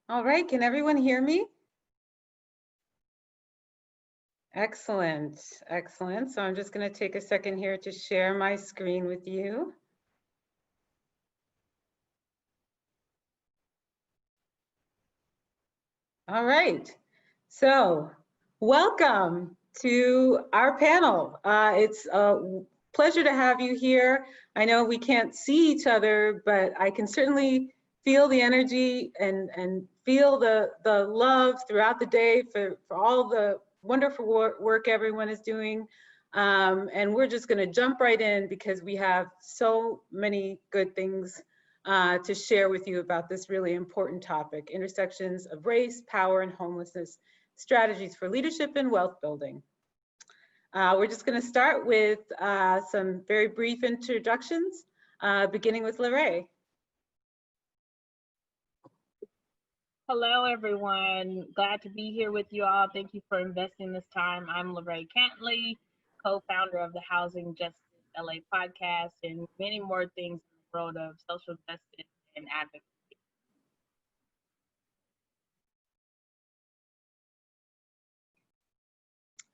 All right, can everyone hear me? Excellent, excellent. So I'm just going to take a second here to share my screen with you. All right, so welcome to our panel. It's a pleasure to have you here. I know we can't see each other, but I can certainly feel the energy and feel the love throughout the day for all the wonderful work everyone is doing. And we're just going to jump right in because we have so many good things to share with you about this really important topic: intersections of race, power, and homelessness, strategies for leadership and wealth building. We're just going to start with some very brief introductions, beginning with Lorraine. Hello, everyone. Glad to be here with you all. Thank you for investing this time. I'm Lorraine Cantley, co-founder of the Housing Justice LA podcast and many more things in the world of social justice and advocacy.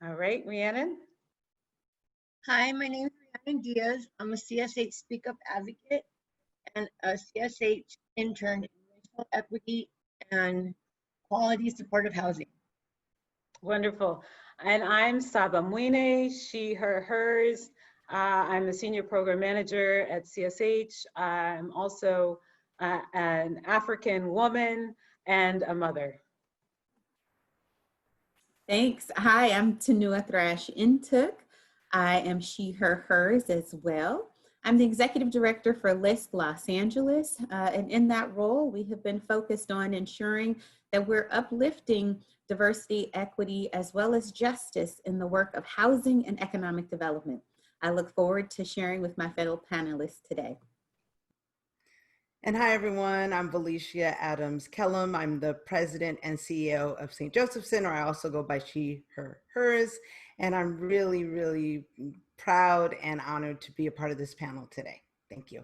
All right, Rhiannon. Hi, my name is Rhiannon Diaz. I'm a CSH Speak Up advocate and a CSH intern in racial equity and quality supportive housing. Wonderful. And I'm Saba Mwine, she, her, hers. I'm a senior program manager at CSH. I'm also an African woman and a mother. Thanks. Hi, I'm Tanua Thrash Intook. I am she, her, hers as well. I'm the executive director for LISC Los Angeles. And in that role, we have been focused on ensuring that we're uplifting diversity, equity, as well as justice in the work of housing and economic development. I look forward to sharing with my fellow panelists today. And hi, everyone. I'm Valicia Adams Kellum. I'm the president and CEO of St. Joseph Center. I also go by she, her, hers. And I'm really, really proud and honored to be a part of this panel today. Thank you.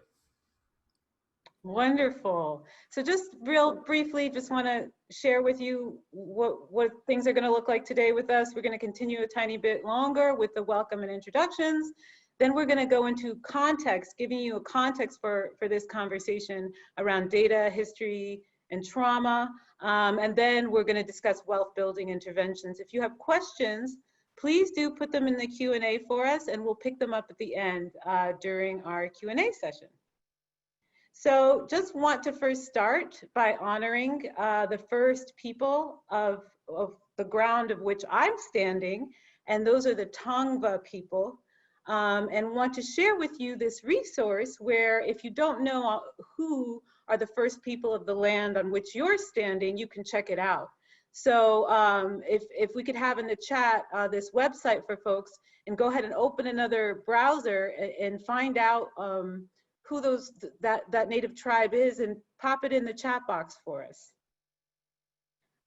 Wonderful. So just real briefly, just want to share with you what things are going to look like today with us. We're going to continue a tiny bit longer with the welcome and introductions. Then we're going to go into context, giving you a context for this conversation around data, history, and trauma. And then we're going to discuss wealth building interventions. If you have questions, please do put them in the Q&A for us, and we'll pick them up at the end during our Q&A session. So just want to first start by honoring the first people of the ground of which I'm standing, and those are the Tongva people. And want to share with you this resource where if you don't know who are the first people of the land on which you're standing, you can check it out. So if we could have in the chat this website for folks, and go ahead and open another browser and find out who that native tribe is, and pop it in the chat box for us.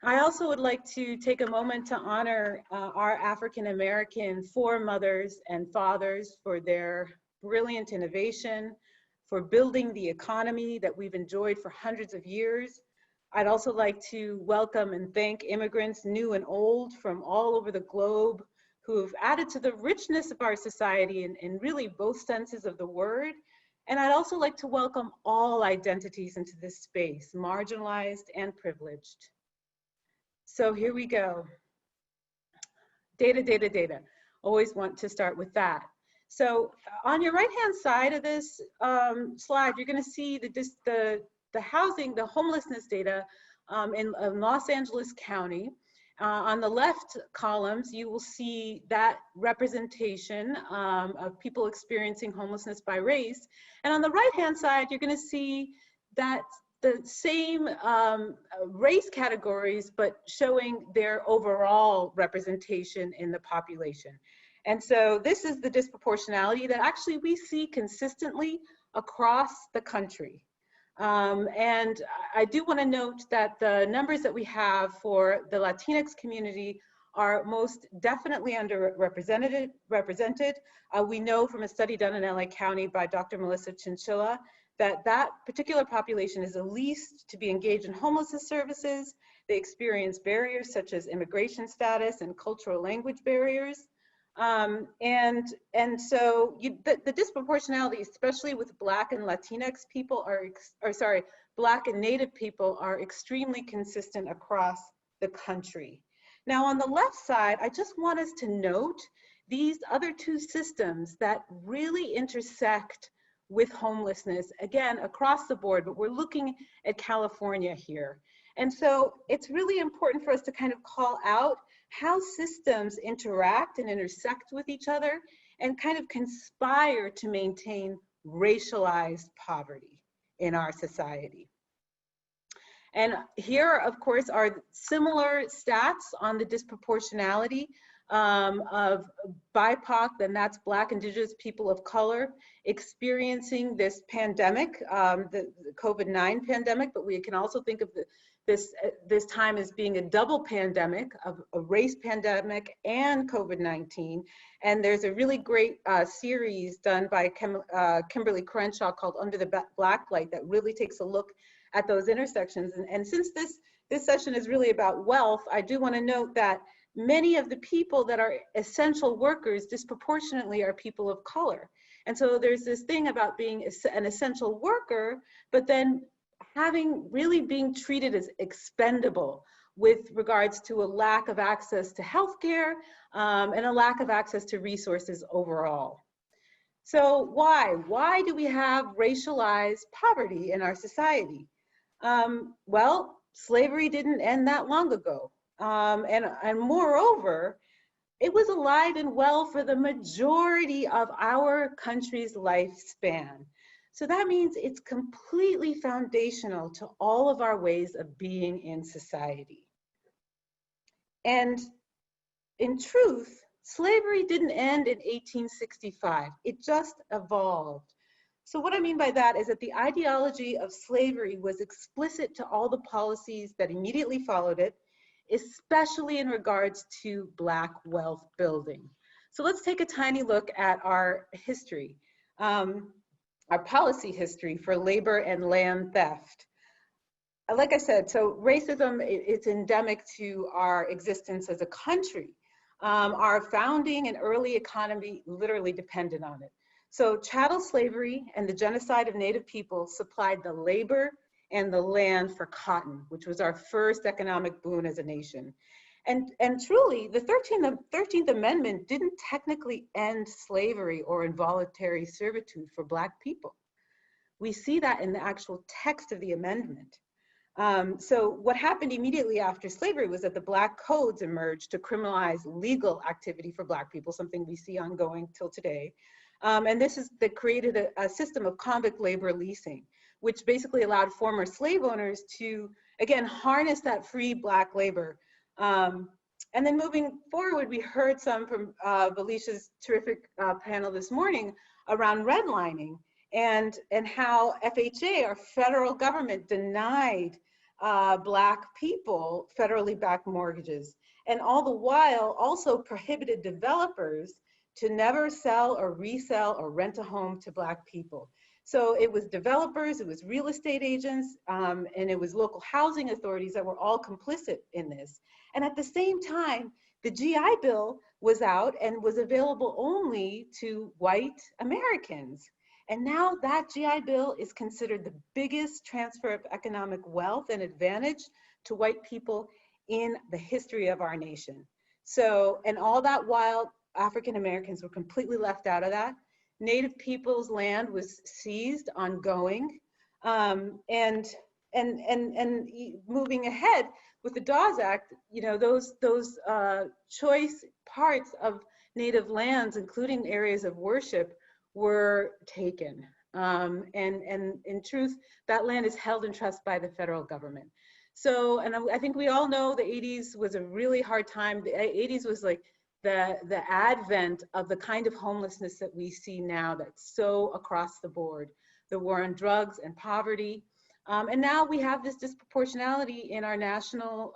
I also would like to take a moment to honor our African-American foremothers and fathers for their brilliant innovation, for building the economy that we've enjoyed for hundreds of years. I'd also like to welcome and thank immigrants, new and old, from all over the globe, who have added to the richness of our society in really both senses of the word. And I'd also like to welcome all identities into this space, marginalized and privileged. So here we go. Data, data, data. Always want to start with that. So on your right-hand side of this slide, you're going to see the housing, the homelessness data in Los Angeles County. On the left columns, you will see that representation of people experiencing homelessness by race. And on the right-hand side, you're going to see that the same race categories, but showing their overall representation in the population. And so this is the disproportionality that actually we see consistently across the country. And I do want to note that the numbers that we have for the Latinx community are most definitely underrepresented. We know from a study done in LA County by Dr. Melissa Chinchilla that that particular population is the least to be engaged in homelessness services. They experience barriers such as immigration status and cultural language barriers. And so the disproportionality, especially with Black and Latinx people Black and Native people are extremely consistent across the country. Now on the left side, I just want us to note these other two systems that really intersect with homelessness, again, across the board, but we're looking at California here. And so it's really important for us to kind of call out how systems interact and intersect with each other and kind of conspire to maintain racialized poverty in our society. And here, of course, are similar stats on the disproportionality of BIPOC, then that's Black, Indigenous, people of color, experiencing this pandemic, the COVID-19 pandemic, but we can also think of this time as being a double pandemic, of a race pandemic and COVID-19. And there's a really great series done by Kimberly Crenshaw called Under the Black Light that really takes a look at those intersections. And since this session is really about wealth, I do want to note that many of the people that are essential workers disproportionately are people of color. And so there's this thing about being an essential worker, but then being treated as expendable with regards to a lack of access to healthcare and a lack of access to resources overall. So why do we have racialized poverty in our society? Well, slavery didn't end that long ago. And moreover, it was alive and well for the majority of our country's lifespan. So that means it's completely foundational to all of our ways of being in society. And in truth, slavery didn't end in 1865. It just evolved. So what I mean by that is that the ideology of slavery was explicit to all the policies that immediately followed it, especially in regards to Black wealth building. So let's take a tiny look at our history, our policy history for labor and land theft. Like I said, so racism, it's endemic to our existence as a country. Our founding and early economy literally depended on it. So chattel slavery and the genocide of Native people supplied the labor and the land for cotton, which was our first economic boon as a nation. And truly, the 13th Amendment didn't technically end slavery or involuntary servitude for Black people. We see that in the actual text of the amendment. So what happened immediately after slavery was that the Black codes emerged to criminalize legal activity for Black people, something we see ongoing till today. And that created a system of convict labor leasing, which basically allowed former slave owners to, again, harness that free Black labor. And then moving forward, we heard some from Felicia's terrific panel this morning around redlining and how FHA, our federal government, denied Black people federally backed mortgages. And all the while also prohibited developers to never sell or resell or rent a home to Black people. So it was developers, it was real estate agents, and it was local housing authorities that were all complicit in this. And at the same time, the GI Bill was out and was available only to white Americans. And now that GI Bill is considered the biggest transfer of economic wealth and advantage to white people in the history of our nation. So, and all that while African Americans were completely left out of that. Native people's land was seized ongoing. And moving ahead with the Dawes Act, you know, those choice parts of Native lands, including areas of worship, were taken. And in truth, that land is held in trust by the federal government. So, and I think we all know the 80s was a really hard time. The 80s was like the advent of the kind of homelessness that we see now that's so across the board, the war on drugs and poverty. And now we have this disproportionality in our national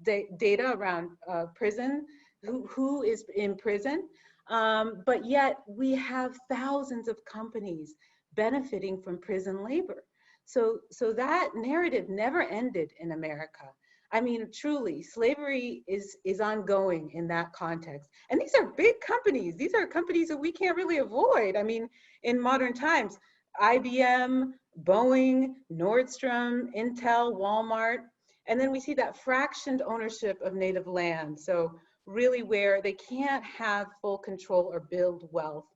data around prison, who is in prison. But yet we have thousands of companies benefiting from prison labor. So that narrative never ended in America. I mean, truly, slavery is ongoing in that context. And these are big companies. These are companies that we can't really avoid. I mean, in modern times, IBM, Boeing, Nordstrom, Intel, Walmart. And then we see that fractioned ownership of native land. So really where they can't have full control or build wealth.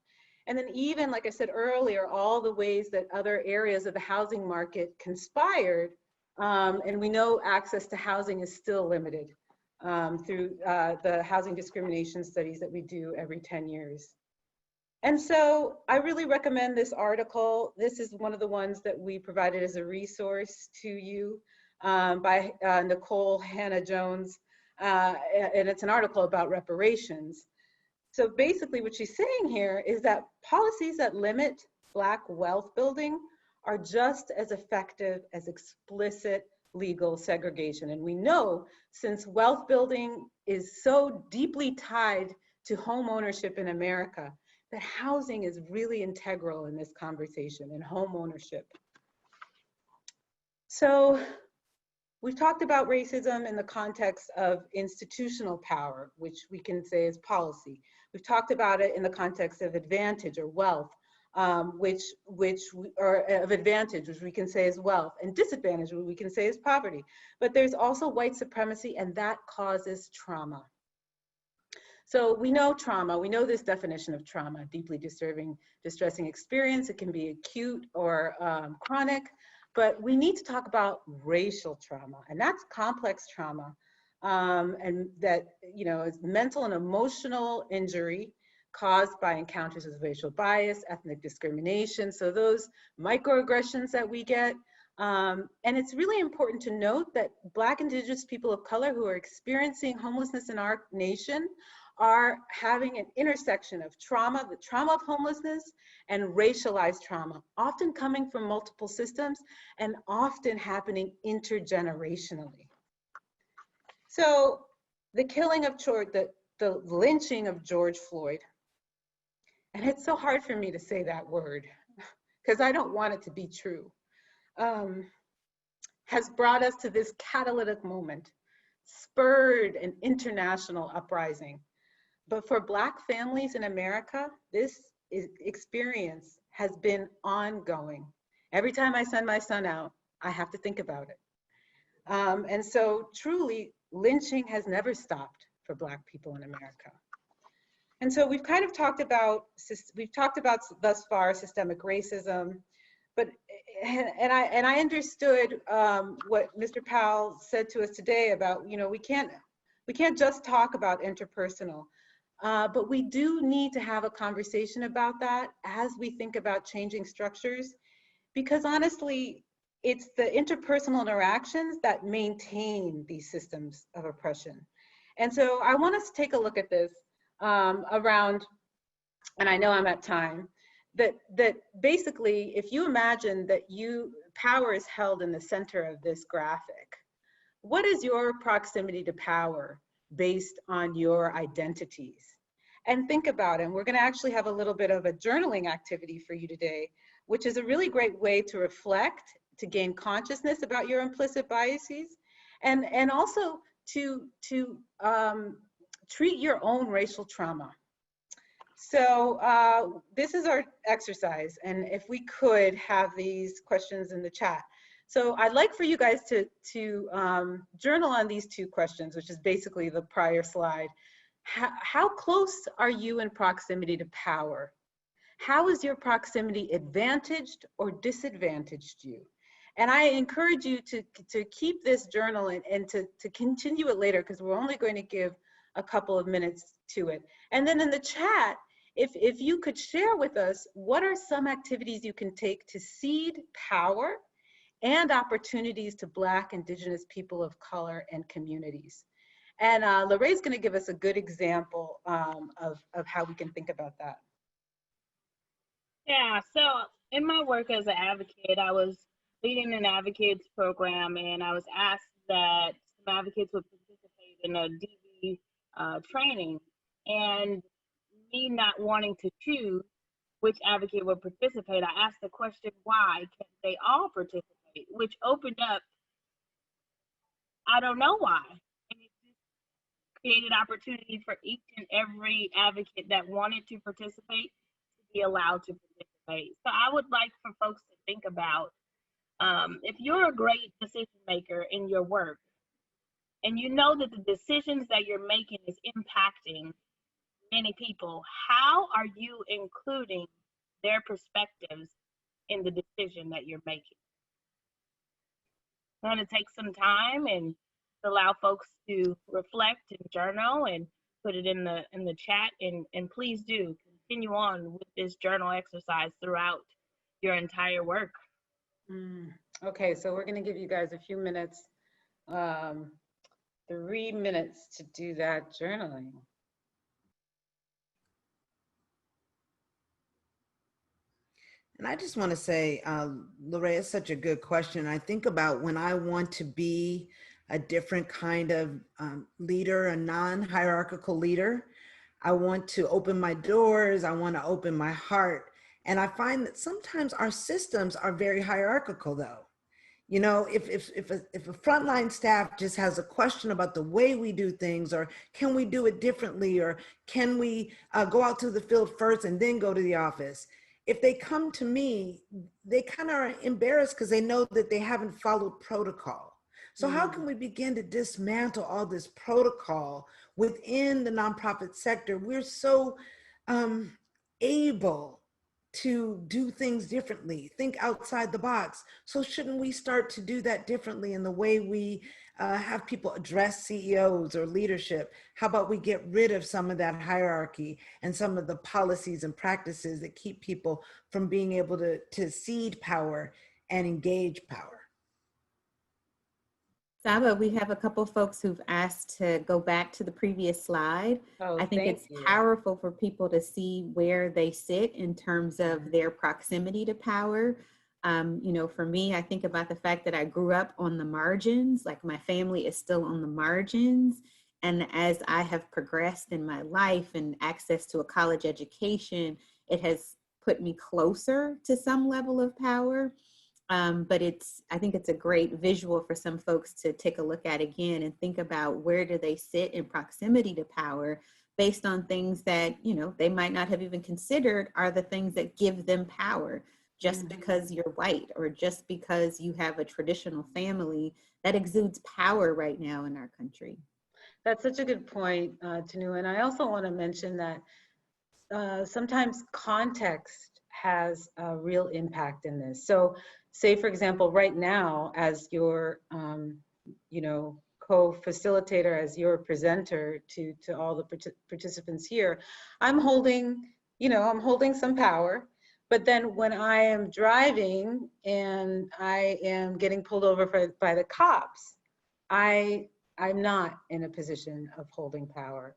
And then even, like I said earlier, all the ways that other areas of the housing market conspired, and we know access to housing is still limited through the housing discrimination studies that we do every 10 years. And so I really recommend this article. This is one of the ones that we provided as a resource to you by Nicole Hannah-Jones. And it's an article about reparations. So basically what she's saying here is that policies that limit Black wealth building are just as effective as explicit legal segregation. And we know since wealth building is so deeply tied to home ownership in America, that housing is really integral in this conversation and home ownership. So we've talked about racism in the context of institutional power, which we can say is policy. We've talked about it in the context of advantage or wealth, or of advantage, which we can say is wealth, and disadvantage, which we can say is poverty. But there's also white supremacy, and that causes trauma. So we know trauma, we know this definition of trauma, deeply distressing experience. It can be acute or chronic, but we need to talk about racial trauma, and that's complex trauma. And that, is mental and emotional injury caused by encounters with racial bias, ethnic discrimination. So those microaggressions that we get. And it's really important to note that Black, Indigenous people of color who are experiencing homelessness in our nation are having an intersection of trauma, the trauma of homelessness, and racialized trauma, often coming from multiple systems and often happening intergenerationally. So the killing of the lynching of George Floyd, and it's so hard for me to say that word because I don't want it to be true, has brought us to this catalytic moment, spurred an international uprising. But for Black families in America, this experience has been ongoing. Every time I send my son out, I have to think about it. And so truly, lynching has never stopped for Black people in America. And so we've kind of talked about thus far systemic racism, but, and I understood what Mr. Powell said to us today about, we can't just talk about interpersonal, but we do need to have a conversation about that as we think about changing structures, because honestly, it's the interpersonal interactions that maintain these systems of oppression. And so I want us to take a look at this around, and I know I'm at time, that basically, if you imagine that power is held in the center of this graphic, what is your proximity to power based on your identities? And think about it. And we're going to actually have a little bit of a journaling activity for you today, which is a really great way to reflect, to gain consciousness about your implicit biases, and also to treat your own racial trauma. So this is our exercise, and if we could have these questions in the chat. So I'd like for you guys to journal on these two questions, which is basically the prior slide. How close are you in proximity to power? How is your proximity advantaged or disadvantaged you? And I encourage you to keep this journal and to continue it later, because we're only going to give a couple of minutes to it. And then in the chat, if you could share with us, what are some activities you can take to seed power and opportunities to Black, Indigenous people of color and communities? And Lorraine's gonna give us a good example of how we can think about that. Yeah, so in my work as an advocate, I was leading an advocates program, and I was asked that some advocates would participate in a DV training. And me not wanting to choose which advocate would participate. I asked the question, why can't they all participate? Which opened up, I don't know why. And it just created opportunities for each and every advocate that wanted to participate to be allowed to participate. So I would like for folks to think about, if you're a great decision maker in your work, and you know that the decisions that you're making is impacting many people, how are you including their perspectives in the decision that you're making? I'm going to take some time and allow folks to reflect and journal and put it in the chat, and please do continue on with this journal exercise throughout your entire work. Okay, so we're going to give you guys a few minutes, 3 minutes to do that journaling. And I just want to say, Lorraine, it's such a good question. I think about when I want to be a different kind of leader, a non-hierarchical leader. I want to open my doors. I want to open my heart. And I find that sometimes our systems are very hierarchical, though. You know, if a frontline staff just has a question about the way we do things, or can we do it differently, or can we go out to the field first and then go to the office? If they come to me, they kind of are embarrassed because they know that they haven't followed protocol. So how can we begin to dismantle all this protocol within the nonprofit sector? We're so able to do things differently, think outside the box. So shouldn't we start to do that differently in the way we have people address CEOs or leadership? How about we get rid of some of that hierarchy and some of the policies and practices that keep people from being able to cede power and engage power? Saba, we have a couple folks who've asked to go back to the previous slide. Oh, I think thank it's you. powerful for people to see where they sit in terms of their proximity to power. You know, for me, I think about the fact that I grew up on the margins, like my family is still on the margins. And as I have progressed in my life and access to a college education, it has put me closer to some level of power. But I think it's a great visual for some folks to take a look at again and think about where do they sit in proximity to power based on things that, you know, they might not have even considered are the things that give them power. Just because you're white or just because you have a traditional family, that exudes power right now in our country. That's such a good point, Tanu. And I also want to mention that sometimes context has a real impact in this. So say, for example, right now, as your, you know, co-facilitator, as your presenter to all the participants here, I'm holding, you know, I'm holding some power. But then when I am driving and I am getting pulled over by the cops, I'm not in a position of holding power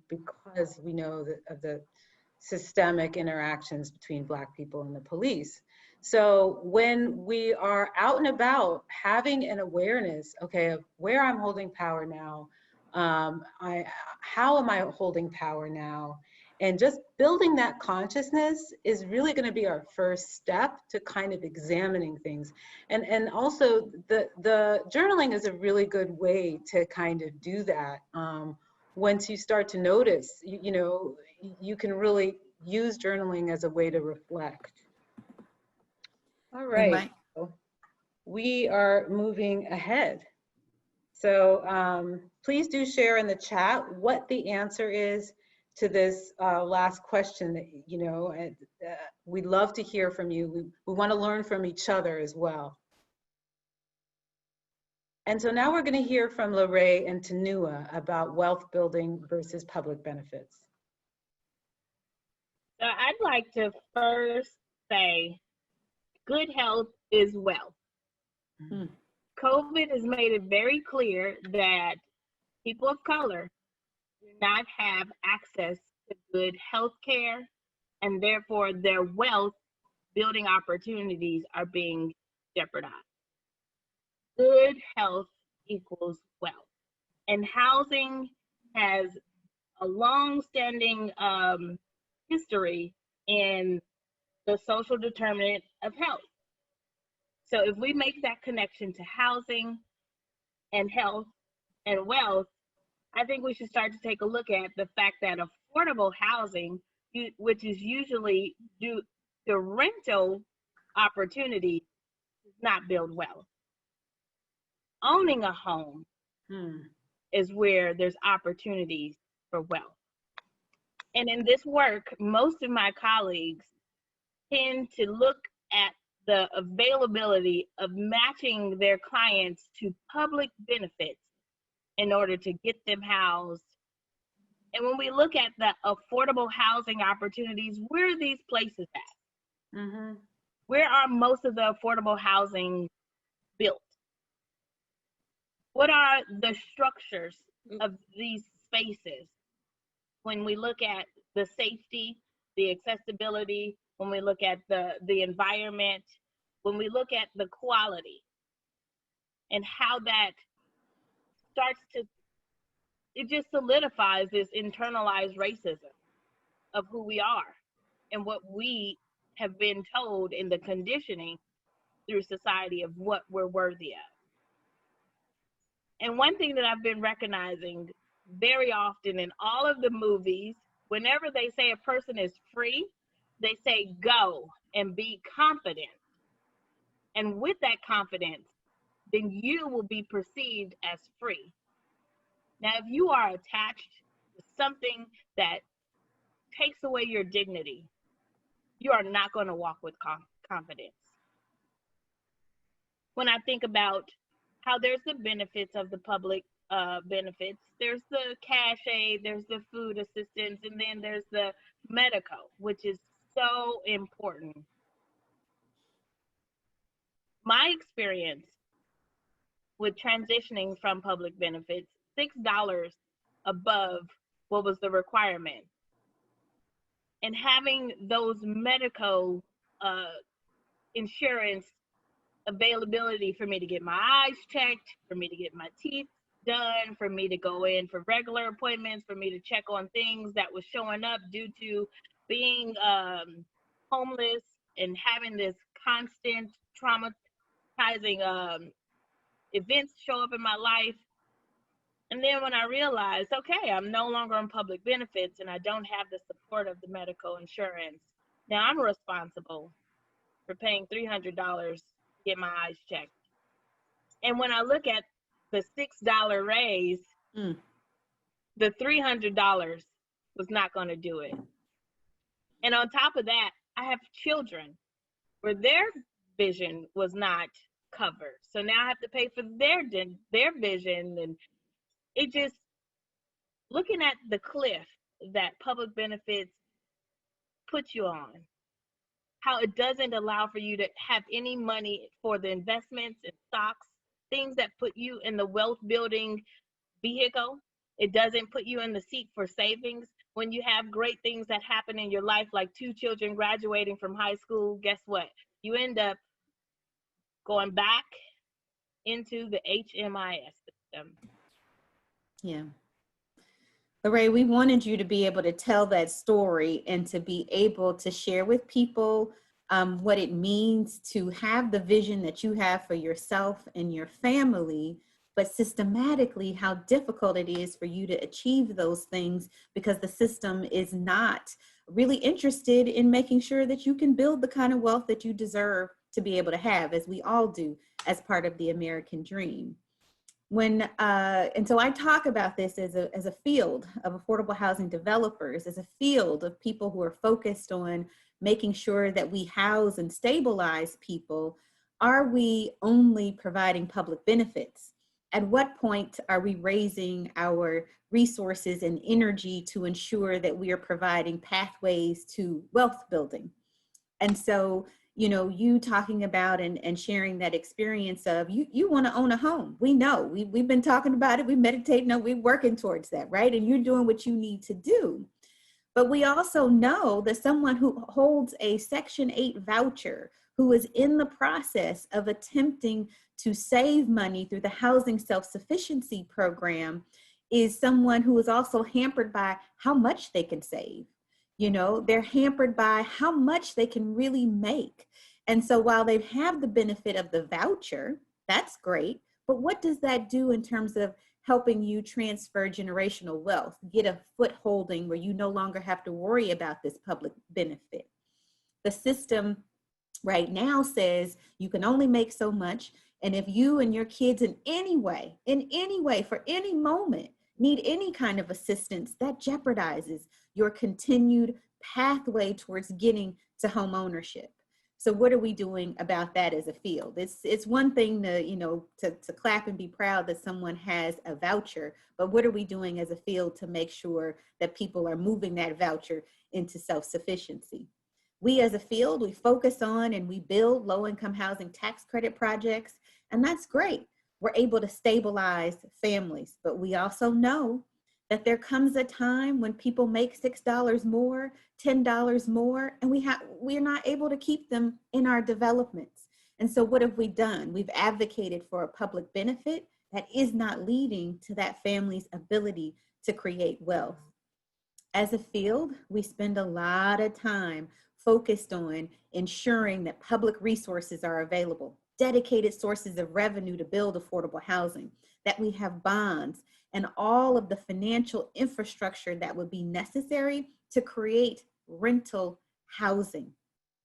because we know that of the systemic interactions between Black people and the police. So when we are out and about, having an awareness, okay, of where I'm holding power now, how am I holding power now? And just building that consciousness is really going to be our first step to kind of examining things. And also the journaling is a really good way to kind of do that. Once you start to notice, you know, you can really use journaling as a way to reflect. All right, we are moving ahead. So please do share in the chat what the answer is to this last question that, you know, we'd love to hear from you. We want to learn from each other as well. And so now we're going to hear from Lorraine and Tanua about wealth building versus public benefits. So I'd like to first say good health is wealth. COVID has made it very clear that people of color do not have access to good health care, and therefore their wealth building opportunities are being jeopardized. Good health equals wealth. And housing has a long-standing history in the social determinant of health. So if we make that connection to housing and health and wealth, I think we should start to take a look at the fact that affordable housing, which is usually due to rental opportunity, does not build wealth. Owning a home is where there's opportunities for wealth. And in this work, most of my colleagues tend to look at the availability of matching their clients to public benefits in order to get them housed. And when we look at the affordable housing opportunities, where are these places at? Where are most of the affordable housing built? What are the structures of these spaces? When we look at the safety, the accessibility, when we look at the environment, when we look at the quality and how that starts to, it just solidifies this internalized racism of who we are and what we have been told in the conditioning through society of what we're worthy of. And one thing that I've been recognizing very often in all of the movies, whenever they say a person is free, they say go and be confident. And with that confidence, then you will be perceived as free. Now, if you are attached to something that takes away your dignity, you are not going to walk with confidence. When I think about how there's the benefits of the public benefits, there's the cash aid, there's the food assistance, and then there's the medical, which is so important. My experience with transitioning from public benefits, $6 above what was the requirement, and having those medical insurance availability for me to get my eyes checked, for me to get my teeth done, for me to go in for regular appointments, for me to check on things that was showing up due to being homeless and having this constant traumatizing events show up in my life. And then when I realized, okay, I'm no longer on public benefits and I don't have the support of the medical insurance, now I'm responsible for paying $300 to get my eyes checked. And when I look at the $6 raise, the $300 was not going to do it. And on top of that, I have children where their vision was not covered. So now I have to pay for their vision. And it just, looking at the cliff that public benefits put you on, how it doesn't allow for you to have any money for the investments and stocks, things that put you in the wealth building vehicle. It doesn't put you in the seat for savings. When you have great things that happen in your life, like 2 children graduating from high school, guess what? You end up going back into the HMIS system. Yeah. Lorraine, we wanted you to be able to tell that story and to be able to share with people what it means to have the vision that you have for yourself and your family, but systematically how difficult it is for you to achieve those things because the system is not really interested in making sure that you can build the kind of wealth that you deserve to be able to have, as we all do as part of the American dream. And so I talk about this as a field of affordable housing developers, as a field of people who are focused on making sure that we house and stabilize people. Are we only providing public benefits? At what point are we raising our resources and energy to ensure that we are providing pathways to wealth building? And so, you know, you talking about and sharing that experience of you want to own a home. We know, we've been talking about it, we meditate, no, we're working towards that, right? And you're doing what you need to do. But we also know that someone who holds a Section 8 voucher, who is in the process of attempting to save money through the Housing Self-Sufficiency Program, is someone who is also hampered by how much they can save. You know, they're hampered by how much they can really make. And so while they have the benefit of the voucher, that's great. But what does that do in terms of helping you transfer generational wealth, get a footholding where you no longer have to worry about this public benefit? The system right now says you can only make so much. And if you and your kids in any way, for any moment, need any kind of assistance, that jeopardizes your continued pathway towards getting to home ownership. So what are we doing about that as a field? It's one thing to, you know, to clap and be proud that someone has a voucher, but what are we doing as a field to make sure that people are moving that voucher into self-sufficiency? We as a field, we focus on and we build low-income housing tax credit projects, and that's great. We're able to stabilize families, but we also know that there comes a time when people make $6 more, $10 more, and we're not able to keep them in our developments. And so what have we done? We've advocated for a public benefit that is not leading to that family's ability to create wealth. As a field, we spend a lot of time focused on ensuring that public resources are available, dedicated sources of revenue to build affordable housing, that we have bonds and all of the financial infrastructure that would be necessary to create rental housing.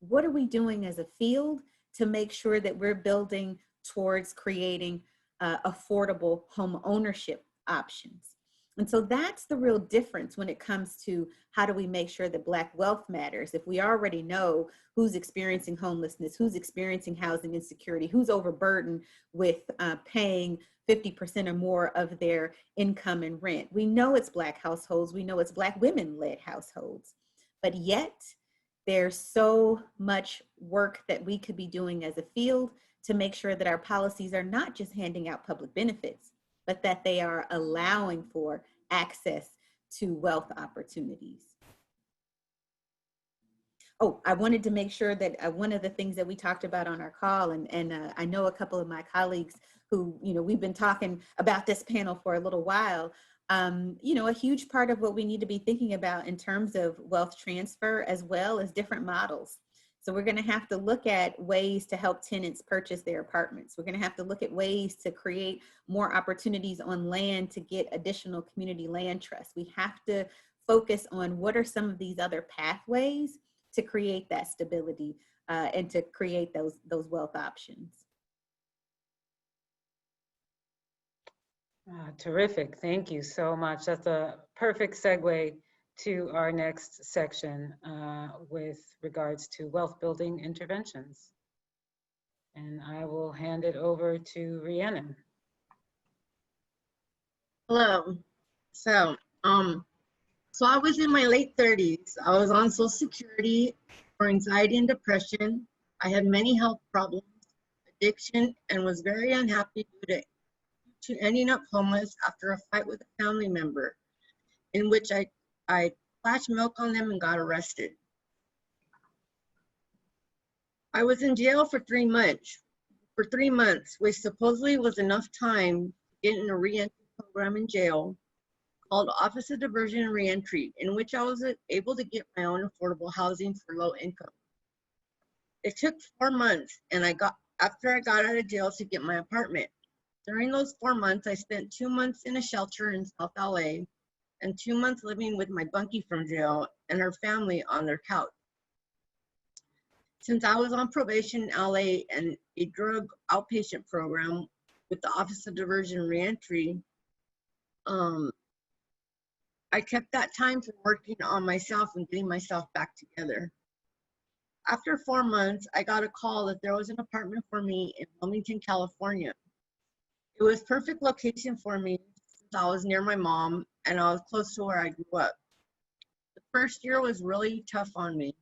What are we doing as a field to make sure that we're building towards creating affordable home ownership options? And so that's the real difference when it comes to how do we make sure that Black wealth matters. If we already know who's experiencing homelessness, who's experiencing housing insecurity, who's overburdened with paying 50% or more of their income in rent. We know it's Black households. We know it's Black women-led households. But yet, there's so much work that we could be doing as a field to make sure that our policies are not just handing out public benefits, but that they are allowing for access to wealth opportunities. Oh, I wanted to make sure that one of the things that we talked about on our call, and I know a couple of my colleagues who, you know, we've been talking about this panel for a little while, you know, a huge part of what we need to be thinking about in terms of wealth transfer as well as different models. So we're going to have to look at ways to help tenants purchase their apartments. We're going to have to look at ways to create more opportunities on land to get additional community land trusts. We have to focus on what are some of these other pathways to create that stability and to create those wealth options. Terrific. Thank you so much. That's a perfect segue to our next section with regards to wealth building interventions. And I will hand it over to Rhiannon. Hello. So I was in my late 30s. I was on Social Security for anxiety and depression. I had many health problems, addiction, and was very unhappy due to ending up homeless after a fight with a family member in which I splashed milk on them and got arrested. I was in jail for 3 months. Which supposedly was enough time to get in a re-entry program in jail called Office of Diversion and Reentry, in which I was able to get my own affordable housing for low income. It took 4 months, and after I got out of jail to get my apartment. During those 4 months, I spent 2 months in a shelter in South LA and 2 months living with my bunkie from jail and her family on their couch. Since I was on probation in LA and a drug outpatient program with the Office of Diversion and Reentry, I kept that time for working on myself and getting myself back together. After 4 months, I got a call that there was an apartment for me in Wilmington, California. It was perfect location for me since I was near my mom and I was close to where I grew up. The first year was really tough on me.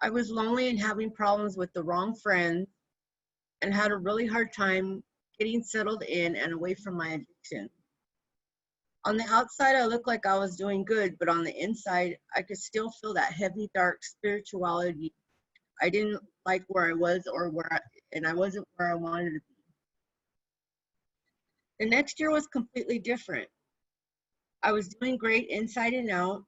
I was lonely and having problems with the wrong friends and had a really hard time getting settled in and away from my addiction. On the outside, I looked like I was doing good, but on the inside, I could still feel that heavy, dark spirituality. I didn't like where I was and I wasn't where I wanted to be. The next year was completely different. I was doing great inside and out.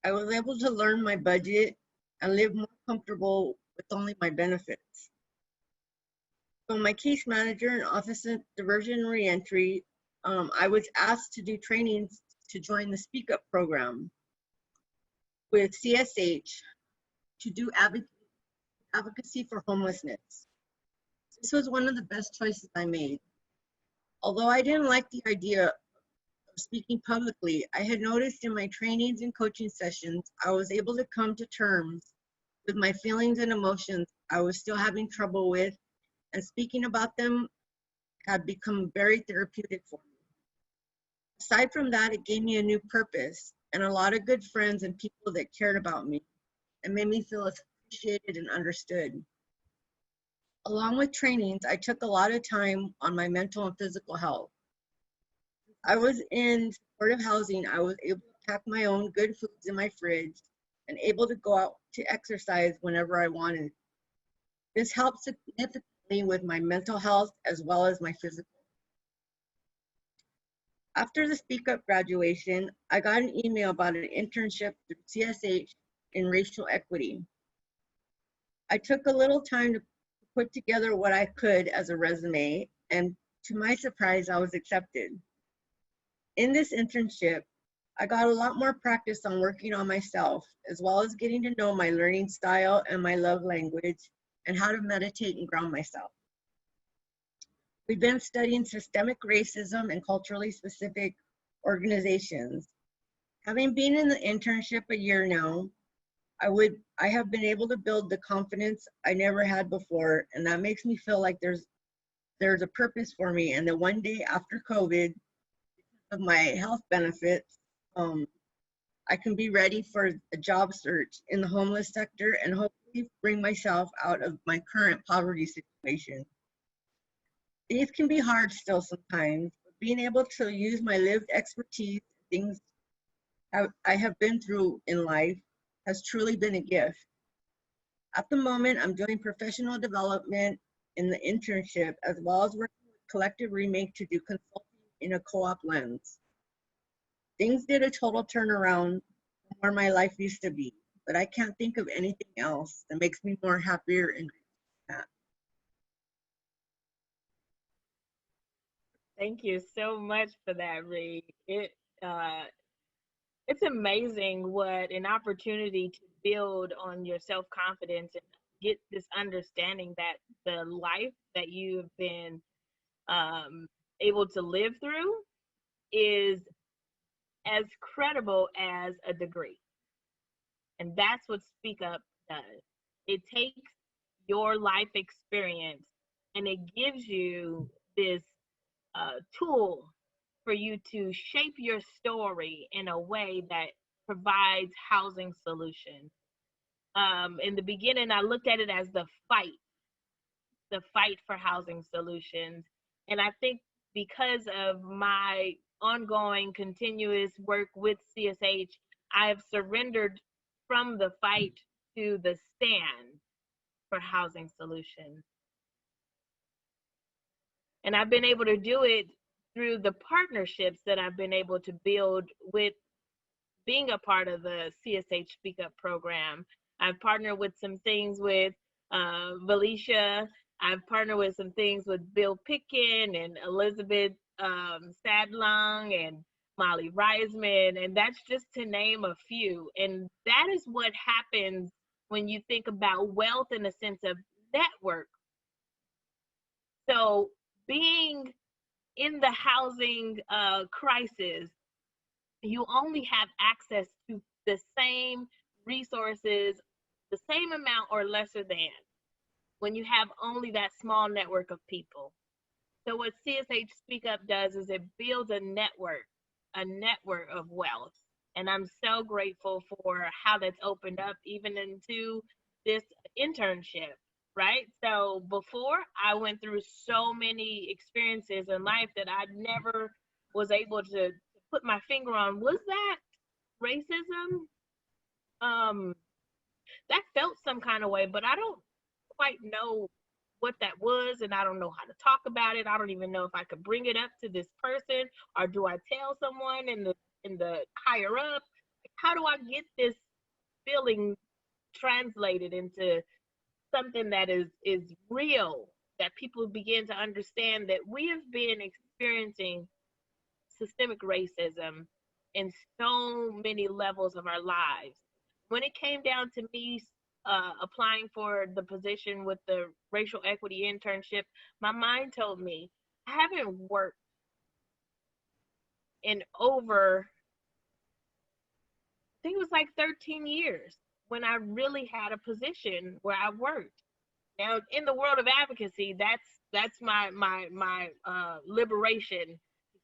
I was able to learn my budget and live more comfortable with only my benefits. So my case manager and office of diversion and reentry, I was asked to do trainings to join the Speak Up program with CSH to do advocacy for homelessness. This was one of the best choices I made. Although I didn't like the idea of speaking publicly, I had noticed in my trainings and coaching sessions, I was able to come to terms with my feelings and emotions I was still having trouble with, and speaking about them had become very therapeutic for me. Aside from that, it gave me a new purpose and a lot of good friends and people that cared about me and made me feel appreciated and understood. Along with trainings, I took a lot of time on my mental and physical health. I was in supportive housing. I was able to pack my own good foods in my fridge and able to go out to exercise whenever I wanted. This helped significantly with my mental health as well as my physical. After the Speak Up graduation, I got an email about an internship through CSH in racial equity. I took a little time to put together what I could as a resume, and to my surprise, I was accepted. In this internship, I got a lot more practice on working on myself, as well as getting to know my learning style and my love language, and how to meditate and ground myself. We've been studying systemic racism and culturally specific organizations. Having been in the internship a year now, I have been able to build the confidence I never had before, and that makes me feel like there's a purpose for me, and that one day after COVID, of my health benefits, I can be ready for a job search in the homeless sector and hopefully bring myself out of my current poverty situation. These can be hard still sometimes, but being able to use my lived expertise, things I have been through in life, has truly been a gift. At the moment, I'm doing professional development in the internship, as well as working with Collective Remake to do consulting in a co-op lens. Things did a total turnaround from where my life used to be, but I can't think of anything else that makes me more happier and happy. Thank you so much for that, Reed. It's amazing what an opportunity to build on your self-confidence and get this understanding that the life that you've been able to live through is as credible as a degree. And that's what Speak Up does. It takes your life experience and it gives you this tool for you to shape your story in a way that provides housing solutions. In the beginning, I looked at it as the fight for housing solutions. And I think because of my ongoing continuous work with CSH, I've surrendered from the fight to the stand for housing solutions. And I've been able to do it through the partnerships that I've been able to build with being a part of the CSH Speak Up program. I've partnered with some things with Valicia. I've partnered with some things with Bill Pickin and Elizabeth Sadlung and Molly Reisman, and that's just to name a few. And that is what happens when you think about wealth in the sense of network. So being in the housing crisis, you only have access to the same resources, the same amount or lesser than, when you have only that small network of people. So what CSH Speak Up does is it builds a network of wealth. And I'm so grateful for how that's opened up even into this internship, right? So before, I went through so many experiences in life that I never was able to put my finger on. Was that racism? That felt some kind of way, but I don't quite know what that was, and I don't know how to talk about it. I don't even know if I could bring it up to this person, or do I tell someone in the higher up? how do I get this feeling translated into something that is real, that people begin to understand that we have been experiencing systemic racism in so many levels of our lives. When it came down to me applying for the position with the racial equity internship, my mind told me I haven't worked in over, I think it was like 13 years when I really had a position where I worked. Now, in the world of advocacy, that's my liberation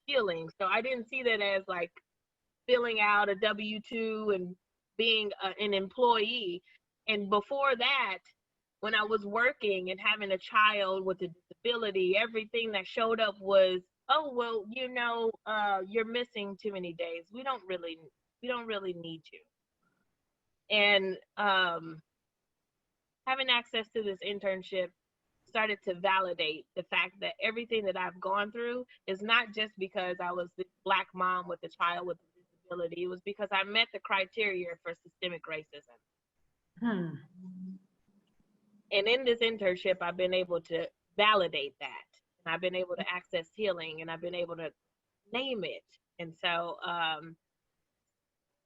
feeling. So I didn't see that as like filling out a W-2 and being an employee. And before that, when I was working and having a child with a disability, everything that showed up was, oh, well, you're missing too many days. We don't really need you. And having access to this internship started to validate the fact that everything that I've gone through is not just because I was this Black mom with a child with a disability. It was because I met the criteria for systemic racism. Hmm. And in this internship, I've been able to validate that. And I've been able to access healing, and I've been able to name it. And so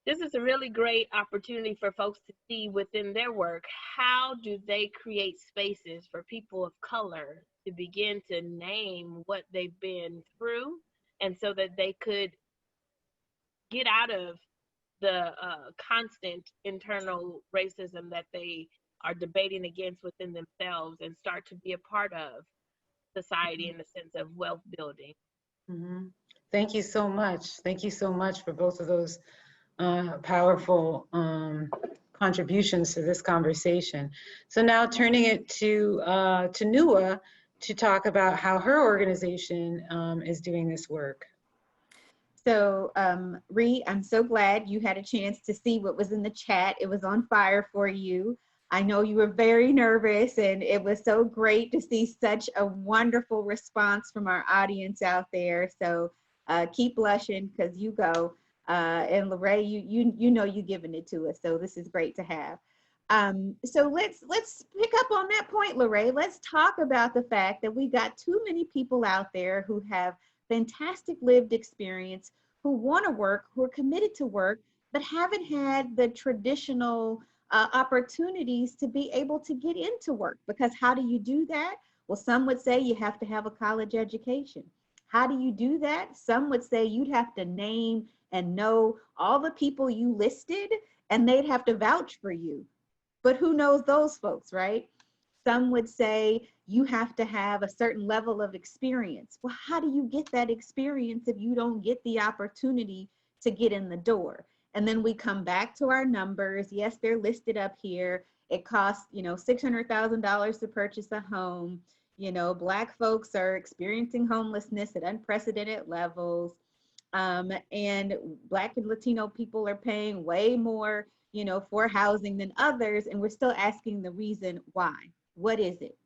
this is a really great opportunity for folks to see within their work, how do they create spaces for people of color to begin to name what they've been through, and so that they could get out of the constant internal racism that they are debating against within themselves and start to be a part of society in the sense of wealth building. Mm-hmm. Thank you so much. Thank you so much for both of those powerful contributions to this conversation. So now turning it to Nua to talk about how her organization is doing this work. So, Ree, I'm so glad you had a chance to see what was in the chat. It was on fire for you. I know you were very nervous, and it was so great to see such a wonderful response from our audience out there. So keep blushing, because you go. And Lorraine, you know you're giving it to us. So this is great to have. So let's pick up on that point, Lorraine. Let's talk about the fact that we got too many people out there who have fantastic lived experience, who want to work, who are committed to work, but haven't had the traditional opportunities to be able to get into work. Because how do you do that? Well, some would say you have to have a college education. How do you do that? Some would say you'd have to name and know all the people you listed, and they'd have to vouch for you. But who knows those folks, right? Some would say you have to have a certain level of experience. Well, how do you get that experience if you don't get the opportunity to get in the door? And then we come back to our numbers. Yes, they're listed up here. It costs, $600,000 to purchase a home. Black folks are experiencing homelessness at unprecedented levels. And Black and Latino people are paying way more, for housing than others. And we're still asking the reason why. What is it?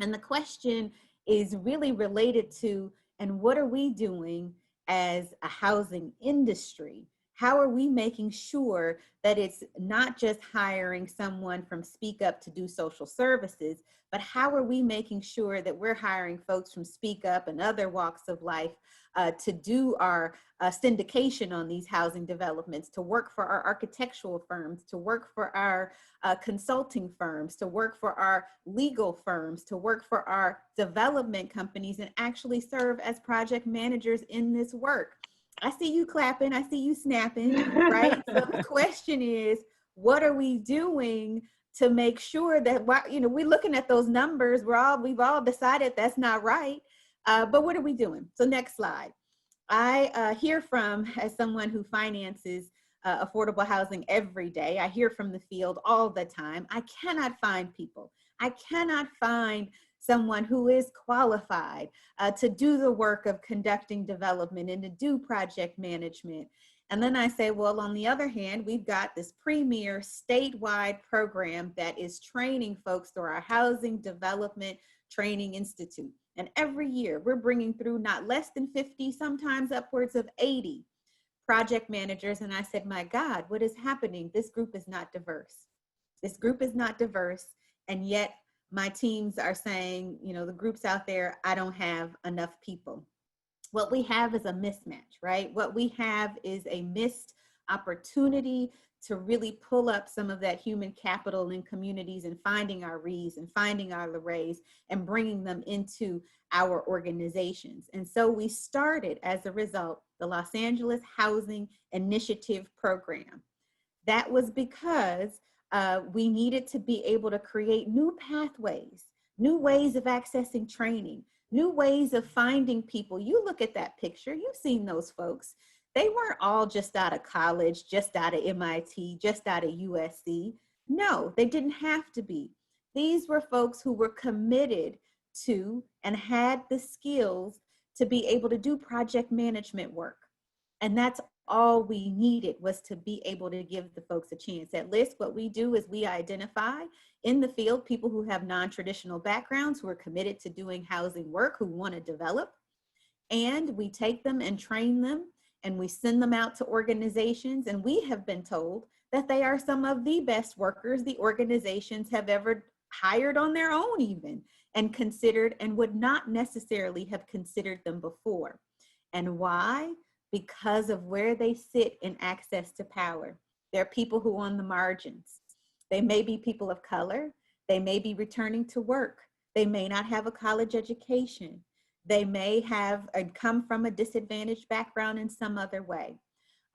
And the question is really related to, and what are we doing as a housing industry? How are we making sure that it's not just hiring someone from Speak Up to do social services, but how are we making sure that we're hiring folks from Speak Up and other walks of life to do our syndication on these housing developments, to work for our architectural firms, to work for our consulting firms, to work for our legal firms, to work for our development companies, and actually serve as project managers in this work. I see you clapping, I see you snapping, right? So the question is, what are we doing to make sure that, we're looking at those numbers, we've all decided that's not right, but what are we doing? So next slide. I hear from, as someone who finances affordable housing every day, I hear from the field all the time. I cannot find people. I cannot find someone who is qualified to do the work of conducting development and to do project management. And then I say, well, on the other hand, we've got this premier statewide program that is training folks through our Housing Development Training Institute. And every year we're bringing through not less than 50, sometimes upwards of 80 project managers, and I said, my God, what is happening? This group is not diverse. This group is not diverse. And yet my teams are saying, you know, the groups out there, I don't have enough people. What we have is a mismatch, right? What we have is a missed opportunity to really pull up some of that human capital in communities and finding our Rees and finding our Lorrays and bringing them into our organizations. And so we started, as a result, the Los Angeles Housing Initiative Program. That was because we needed to be able to create new pathways, new ways of accessing training, new ways of finding people. You look at that picture, you've seen those folks. They weren't all just out of college, just out of MIT, just out of USC. No, they didn't have to be. These were folks who were committed to and had the skills to be able to do project management work. And that's all we needed, was to be able to give the folks a chance. At LISC, what we do is we identify in the field people who have non-traditional backgrounds, who are committed to doing housing work, who want to develop, and we take them and train them, and we send them out to organizations, and we have been told that they are some of the best workers the organizations have ever hired on their own even, and considered, and would not necessarily have considered them before. And why? Because of where they sit in access to power. They're people who are on the margins. They may be people of color. They may be returning to work. They may not have a college education. They may have come from a disadvantaged background in some other way.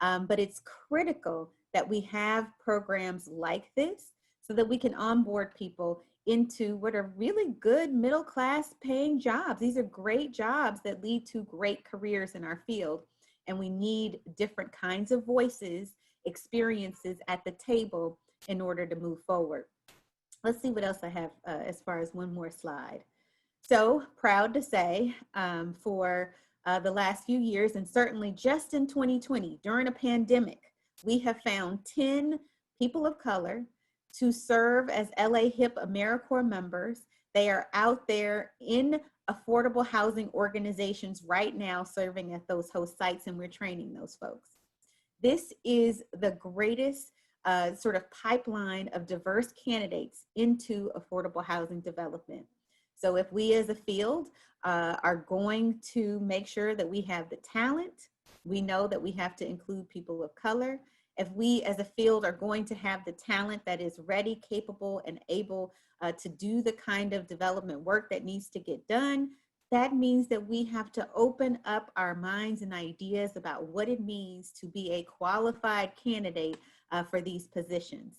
But it's critical that we have programs like this so that we can onboard people into what are really good middle-class paying jobs. These are great jobs that lead to great careers in our field. And we need different kinds of voices, experiences at the table in order to move forward. Let's see what else I have as far as one more slide. So proud to say for the last few years, and certainly just in 2020, during a pandemic, we have found 10 people of color to serve as LA HIP AmeriCorps members. They are out there in affordable housing organizations right now serving at those host sites, and we're training those folks. This is the greatest sort of pipeline of diverse candidates into affordable housing development. So if we as a field are going to make sure that we have the talent, we know that we have to include people of color. If we as a field are going to have the talent that is ready, capable, and able to do the kind of development work that needs to get done, that means that we have to open up our minds and ideas about what it means to be a qualified candidate for these positions.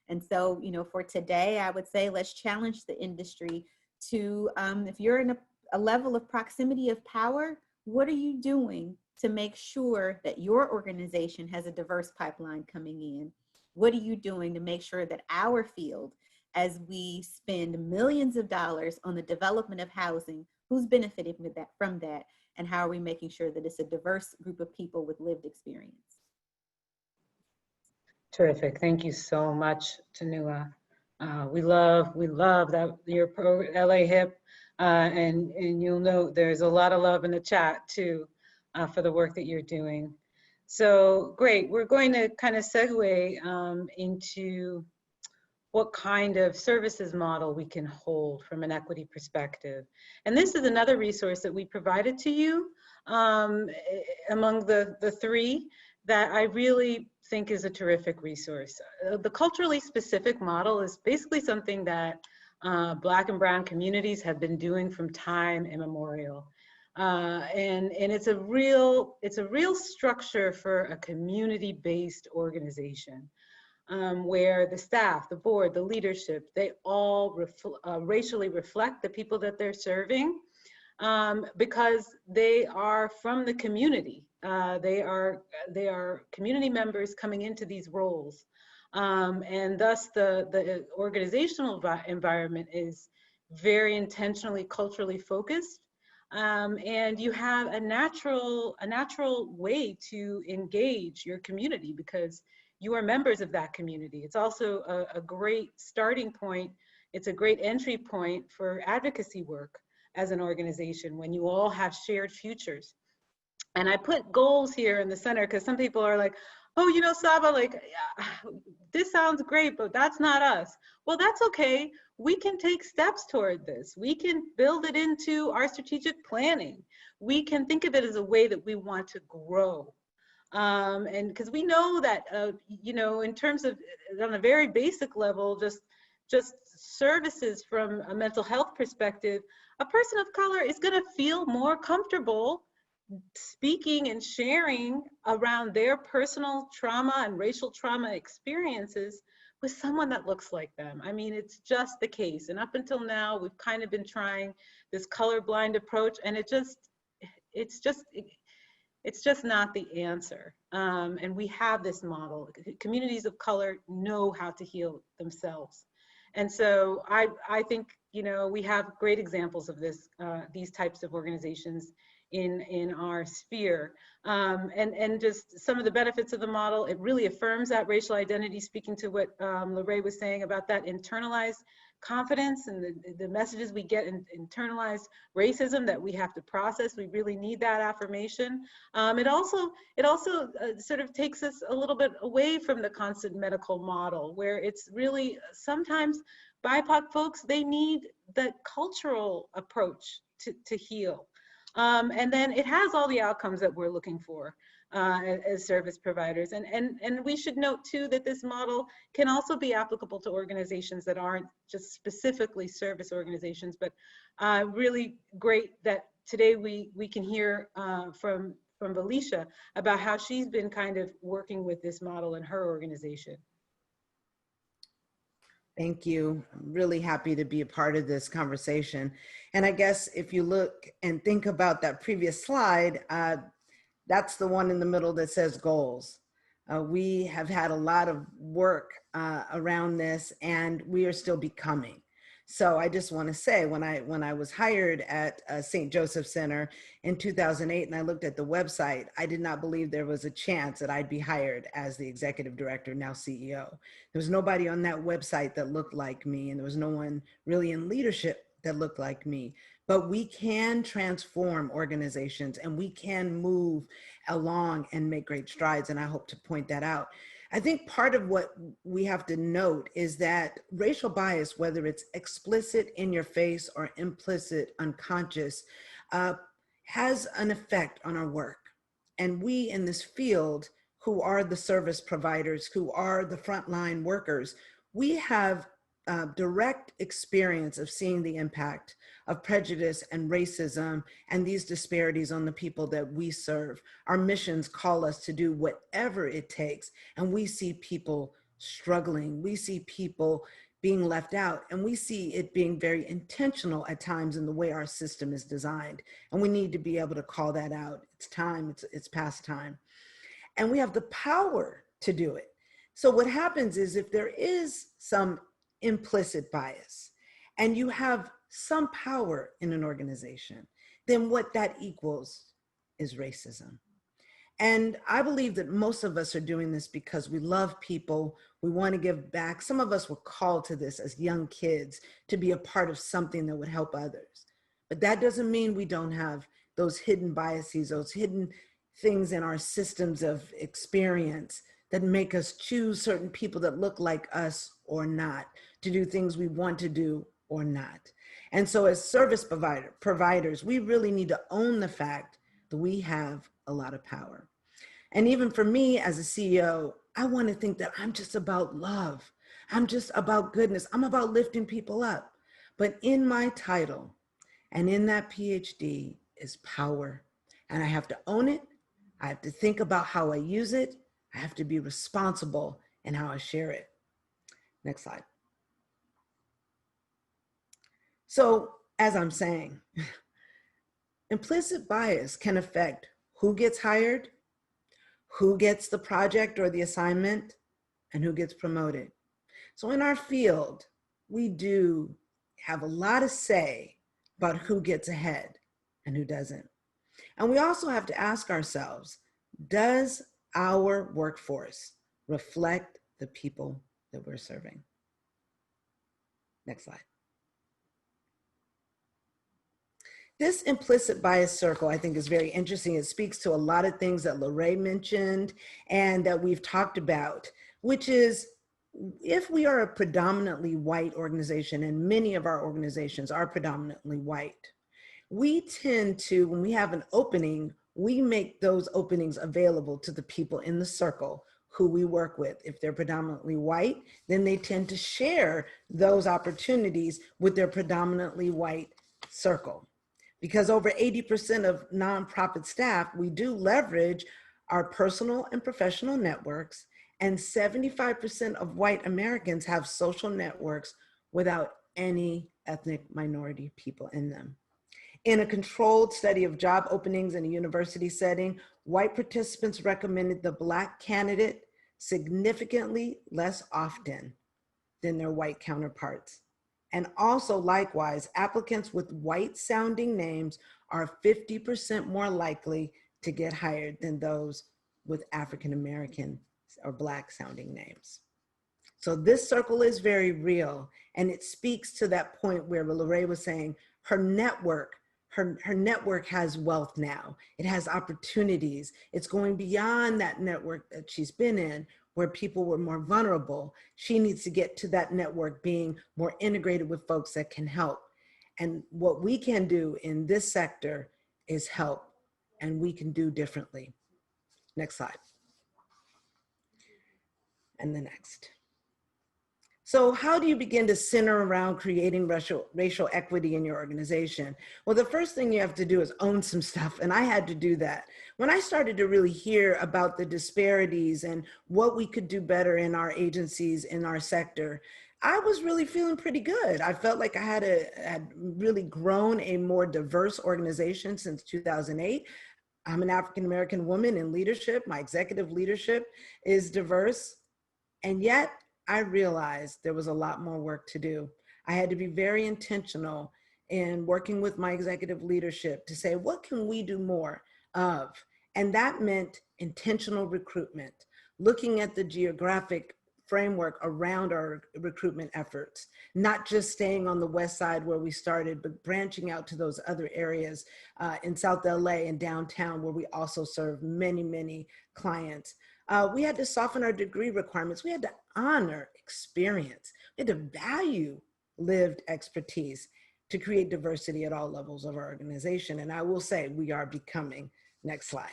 And so, you know, for today, I would say let's challenge the industry to, if you're in a level of proximity of power, what are you doing to make sure that your organization has a diverse pipeline coming in? What are you doing to make sure that our field, as we spend millions of dollars on the development of housing, who's benefiting from that, and how are we making sure that it's a diverse group of people with lived experience? Terrific. Thank you so much, Tanua. We love that your LA HIP, and you'll note there's a lot of love in the chat too for the work that you're doing. So great. We're going to kind of segue into what kind of services model we can hold from an equity perspective. And this is another resource that we provided to you among the three that I really think is a terrific resource. The culturally specific model is basically something that Black and Brown communities have been doing from time immemorial. And it's a real structure for a community-based organization. Where the staff, the board, the leadership, they all racially reflect the people that they're serving because they are from the community. They are community members coming into these roles. And thus the organizational environment is very intentionally culturally focused. And you have a natural way to engage your community because you are members of that community. It's also a great starting point. It's a great entry point for advocacy work as an organization when you all have shared futures. And I put goals here in the center because some people are like, oh, you know, Saba, like, yeah, this sounds great, but that's not us. Well, that's okay. We can take steps toward this. We can build it into our strategic planning. We can think of it as a way that we want to grow. And because we know that, you know, in terms of, on a very basic level, just services from a mental health perspective, a person of color is going to feel more comfortable speaking and sharing around their personal trauma and racial trauma experiences with someone that looks like them. I mean, it's just the case. And up until now, we've kind of been trying this colorblind approach, and it's just not the answer. And we have this model. Communities of color know how to heal themselves. And so I think, you know, we have great examples of this, these types of organizations in our sphere. And just some of the benefits of the model, it really affirms that racial identity, speaking to what Lorraine was saying about that internalized confidence and the messages we get in internalized racism that we have to process. We really need that affirmation. It also sort of takes us a little bit away from the constant medical model, where it's really sometimes BIPOC folks, they need the cultural approach to heal. And then it has all the outcomes that we're looking for as service providers. And we should note too that this model can also be applicable to organizations that aren't just specifically service organizations, but really great that today we can hear from Felicia about how she's been kind of working with this model in her organization. Thank you. I'm really happy to be a part of this conversation. And I guess if you look and think about that previous slide, that's the one in the middle that says goals. We have had a lot of work around this, and we are still becoming. So I just want to say, when I was hired at St. Joseph Center in 2008, and I looked at the website, I did not believe there was a chance that I'd be hired as the executive director, now CEO. There was nobody on that website that looked like me, and there was no one really in leadership that looked like me. But we can transform organizations, and we can move along and make great strides, and I hope to point that out. I think part of what we have to note is that racial bias, whether it's explicit in your face or implicit unconscious, has an effect on our work. And we in this field, who are the service providers, who are the frontline workers, we have direct experience of seeing the impact of prejudice and racism and these disparities on the people that we serve. Our missions call us to do whatever it takes, and we see people struggling. We see people being left out, and we see it being very intentional at times in the way our system is designed. And we need to be able to call that out. It's time, it's past time. And we have the power to do it. So what happens is, if there is some implicit bias and you have some power in an organization, then what that equals is racism. And I believe that most of us are doing this because we love people, we want to give back. Some of us were called to this as young kids to be a part of something that would help others. But that doesn't mean we don't have those hidden biases, those hidden things in our systems of experience that make us choose certain people that look like us or not, to do things we want to do or not. And so as service providers, we really need to own the fact that we have a lot of power. And even for me as a CEO, I want to think that I'm just about love. I'm just about goodness. I'm about lifting people up. But in my title and in that PhD is power. And I have to own it. I have to think about how I use it. I have to be responsible in how I share it. Next slide. So as I'm saying, implicit bias can affect who gets hired, who gets the project or the assignment, and who gets promoted. So in our field, we do have a lot of say about who gets ahead and who doesn't. And we also have to ask ourselves, does our workforce reflect the people that we're serving? Next slide. This implicit bias circle, I think, is very interesting. It speaks to a lot of things that Lorraine mentioned and that we've talked about, which is if we are a predominantly white organization, and many of our organizations are predominantly white, we tend to, when we have an opening, we make those openings available to the people in the circle who we work with. If they're predominantly white, then they tend to share those opportunities with their predominantly white circle. Because over 80% of nonprofit staff, we do leverage our personal and professional networks, and 75% of white Americans have social networks without any ethnic minority people in them. In a controlled study of job openings in a university setting, white participants recommended the Black candidate significantly less often than their white counterparts. And also likewise, applicants with white sounding names are 50% more likely to get hired than those with African American or Black sounding names. So this circle is very real, and it speaks to that point where Lorraine was saying her network has wealth now. It has opportunities. It's going beyond that network that she's been in, where people were more vulnerable. She needs to get to that network being more integrated with folks that can help. And what we can do in this sector is help, and we can do differently. Next slide. And the next. So how do you begin to center around creating racial equity in your organization? Well, the first thing you have to do is own some stuff, and I had to do that. When I started to really hear about the disparities and what we could do better in our agencies, in our sector, I was really feeling pretty good. I felt like I had really grown a more diverse organization since 2008. I'm an African-American woman in leadership. My executive leadership is diverse, and yet I realized there was a lot more work to do. I had to be very intentional in working with my executive leadership to say, what can we do more of? And that meant intentional recruitment, looking at the geographic framework around our recruitment efforts, not just staying on the West Side where we started, but branching out to those other areas in South LA and downtown where we also serve many, many clients. We had to soften our degree requirements. We had to honor experience. We had to value lived expertise to create diversity at all levels of our organization. And I will say we are becoming. Next slide.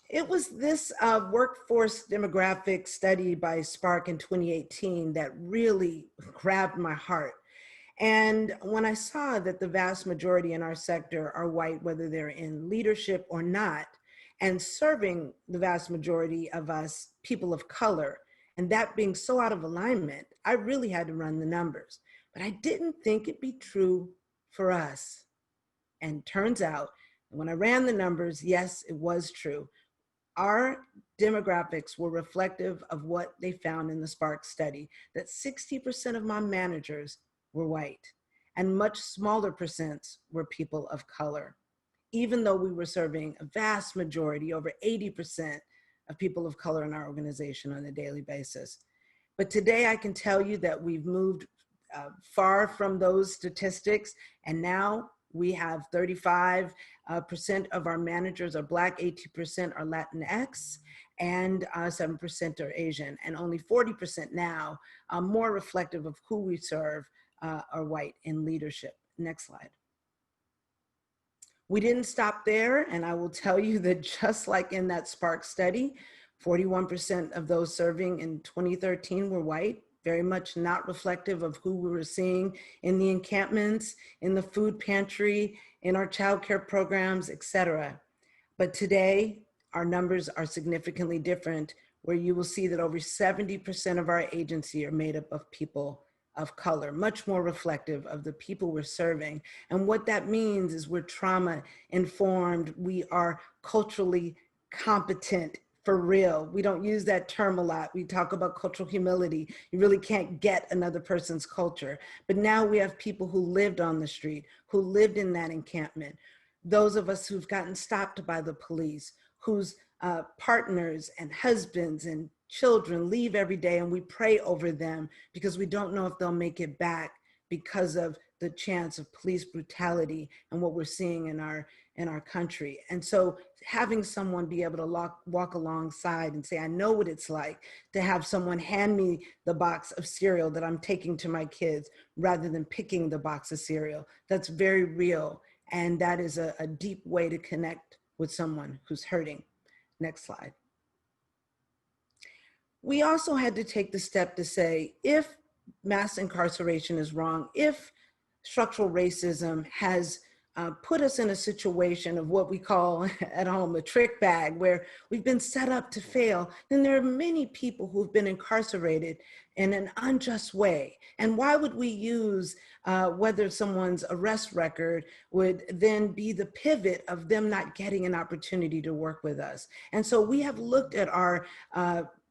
It was this workforce demographic study by Spark in 2018 that really grabbed my heart. And when I saw that the vast majority in our sector are white, whether they're in leadership or not, and serving the vast majority of us people of color, and that being so out of alignment, I really had to run the numbers. But I didn't think it'd be true for us. And turns out, when I ran the numbers, yes, it was true. Our demographics were reflective of what they found in the Spark study, that 60% of my managers were white, and much smaller percents were people of color, even though we were serving a vast majority, over 80% of people of color in our organization on a daily basis. But today I can tell you that we've moved far from those statistics, and now we have 35% of our managers are Black, 18% are Latinx, and 7% are Asian, and only 40% now, more reflective of who we serve, are white in leadership. Next slide. We didn't stop there, and I will tell you that just like in that Spark study, 41% of those serving in 2013 were white, very much not reflective of who we were seeing in the encampments, in the food pantry, in our childcare programs, et cetera. But today, our numbers are significantly different, where you will see that over 70% of our agency are made up of people of color, much more reflective of the people we're serving. And what that means is we're trauma informed, we are culturally competent, for real. We don't use that term a lot. We talk about cultural humility. You really can't get another person's culture. But now we have people who lived on the street, who lived in that encampment. Those of us who've gotten stopped by the police, whose partners and husbands and children leave every day, and we pray over them because we don't know if they'll make it back because of the chance of police brutality and what we're seeing in our country. And so having someone be able to walk alongside and say, I know what it's like to have someone hand me the box of cereal that I'm taking to my kids rather than picking the box of cereal. That's very real. And that is a deep way to connect with someone who's hurting. Next slide. We also had to take the step to say, if mass incarceration is wrong, if structural racism has put us in a situation of what we call at home a trick bag, where we've been set up to fail, then there are many people who've been incarcerated in an unjust way. And why would we use whether someone's arrest record would then be the pivot of them not getting an opportunity to work with us? And so we have looked at our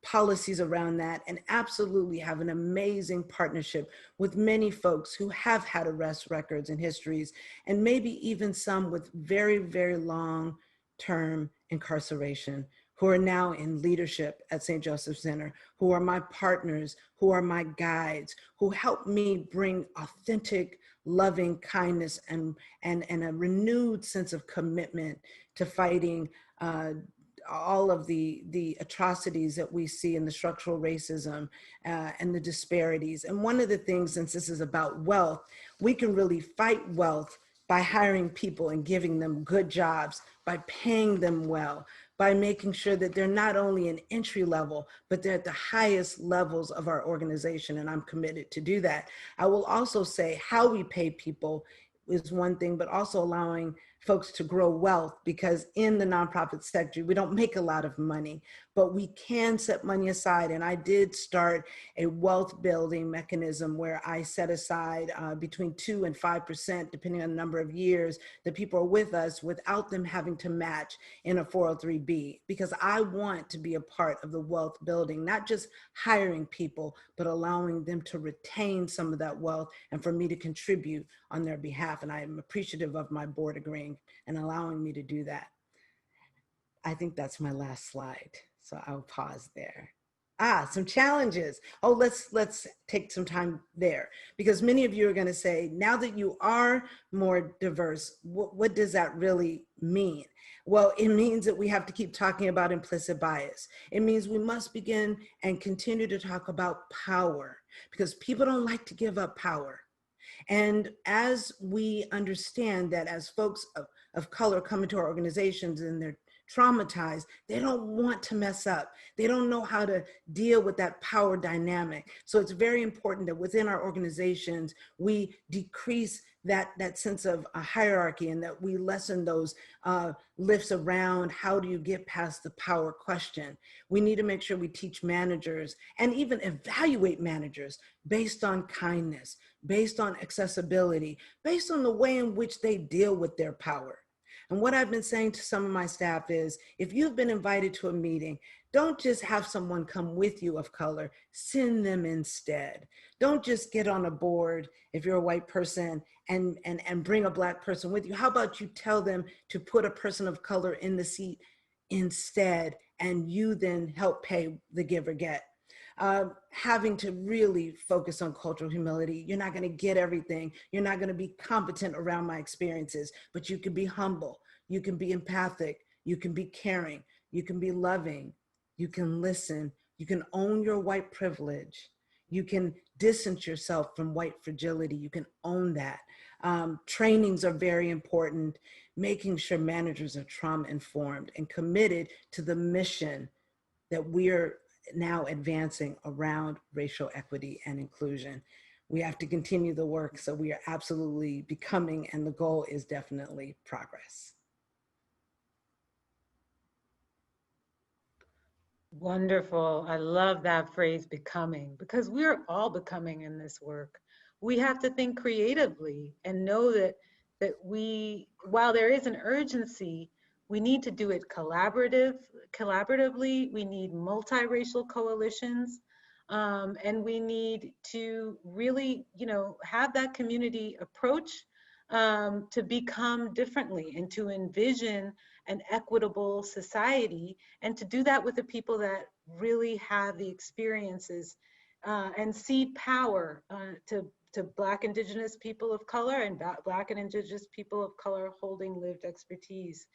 policies around that and absolutely have an amazing partnership with many folks who have had arrest records and histories, and maybe even some with very, very long-term incarceration, who are now in leadership at St. Joseph Center, who are my partners, who are my guides, who help me bring authentic, loving kindness and a renewed sense of commitment to fighting all of the atrocities that we see in the structural racism and the disparities. And one of the things, since this is about wealth, we can really fight wealth by hiring people and giving them good jobs, by paying them well, by making sure that they're not only in entry level, but they're at the highest levels of our organization, and I'm committed to do that. I will also say how we pay people is one thing, but also allowing folks to grow wealth, because in the nonprofit sector, we don't make a lot of money, but we can set money aside. And I did start a wealth building mechanism where I set aside between 2 and 5%, depending on the number of years that people are with us, without them having to match in a 403B, because I want to be a part of the wealth building, not just hiring people, but allowing them to retain some of that wealth and for me to contribute on their behalf. And I am appreciative of my board agreeing and allowing me to do that. I think that's my last slide, so I'll pause there. Some challenges. Oh, let's take some time there, because many of you are going to say, now that you are more diverse, what does that really mean? Well, it means that we have to keep talking about implicit bias. It means we must begin and continue to talk about power, because people don't like to give up power. And as we understand that as folks of color come into our organizations and they're traumatized, they don't want to mess up. They don't know how to deal with that power dynamic. So it's very important that within our organizations, we decrease that sense of a hierarchy, and that we lessen those lifts around how do you get past the power question. We need to make sure we teach managers and even evaluate managers based on kindness, based on accessibility, based on the way in which they deal with their power. And what I've been saying to some of my staff is, if you've been invited to a meeting, don't just have someone come with you of color, send them instead. Don't just get on a board if you're a white person and bring a Black person with you. How about you tell them to put a person of color in the seat instead, and you then help pay the give or get. Having to really focus on cultural humility. You're not going to get everything. You're not going to be competent around my experiences, but you can be humble. You can be empathic. You can be caring. You can be loving. You can listen. You can own your white privilege. You can distance yourself from white fragility. You can own that. Trainings are very important. Making sure managers are trauma informed and committed to the mission that we're now advancing around racial equity and inclusion. We have to continue the work, so we are absolutely becoming, and the goal is definitely progress. Wonderful. I love that phrase, becoming, because we're all becoming in this work. We have to think creatively and know that while there is an urgency, we need to do it collaboratively. We need multiracial coalitions, and we need to really, have that community approach to become differently and to envision an equitable society, and to do that with the people that really have the experiences and see power to Black, Indigenous people of color and Black and Indigenous people of color holding lived expertise.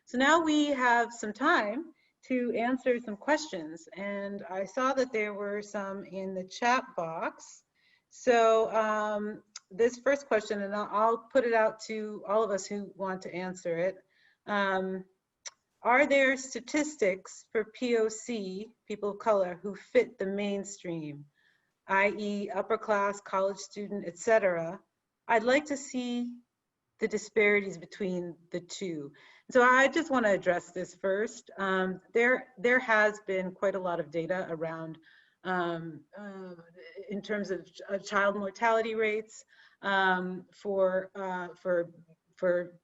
So now we have some time to answer some questions, and I saw that there were some in the chat box. So this first question, and I'll put it out to all of us who want to answer it. Are there statistics for POC, people of color, who fit the mainstream, i.e. upper class, college student, etc.? I'd like to see the disparities between the two. So I just want to address this first. There has been quite a lot of data around in terms of child mortality rates for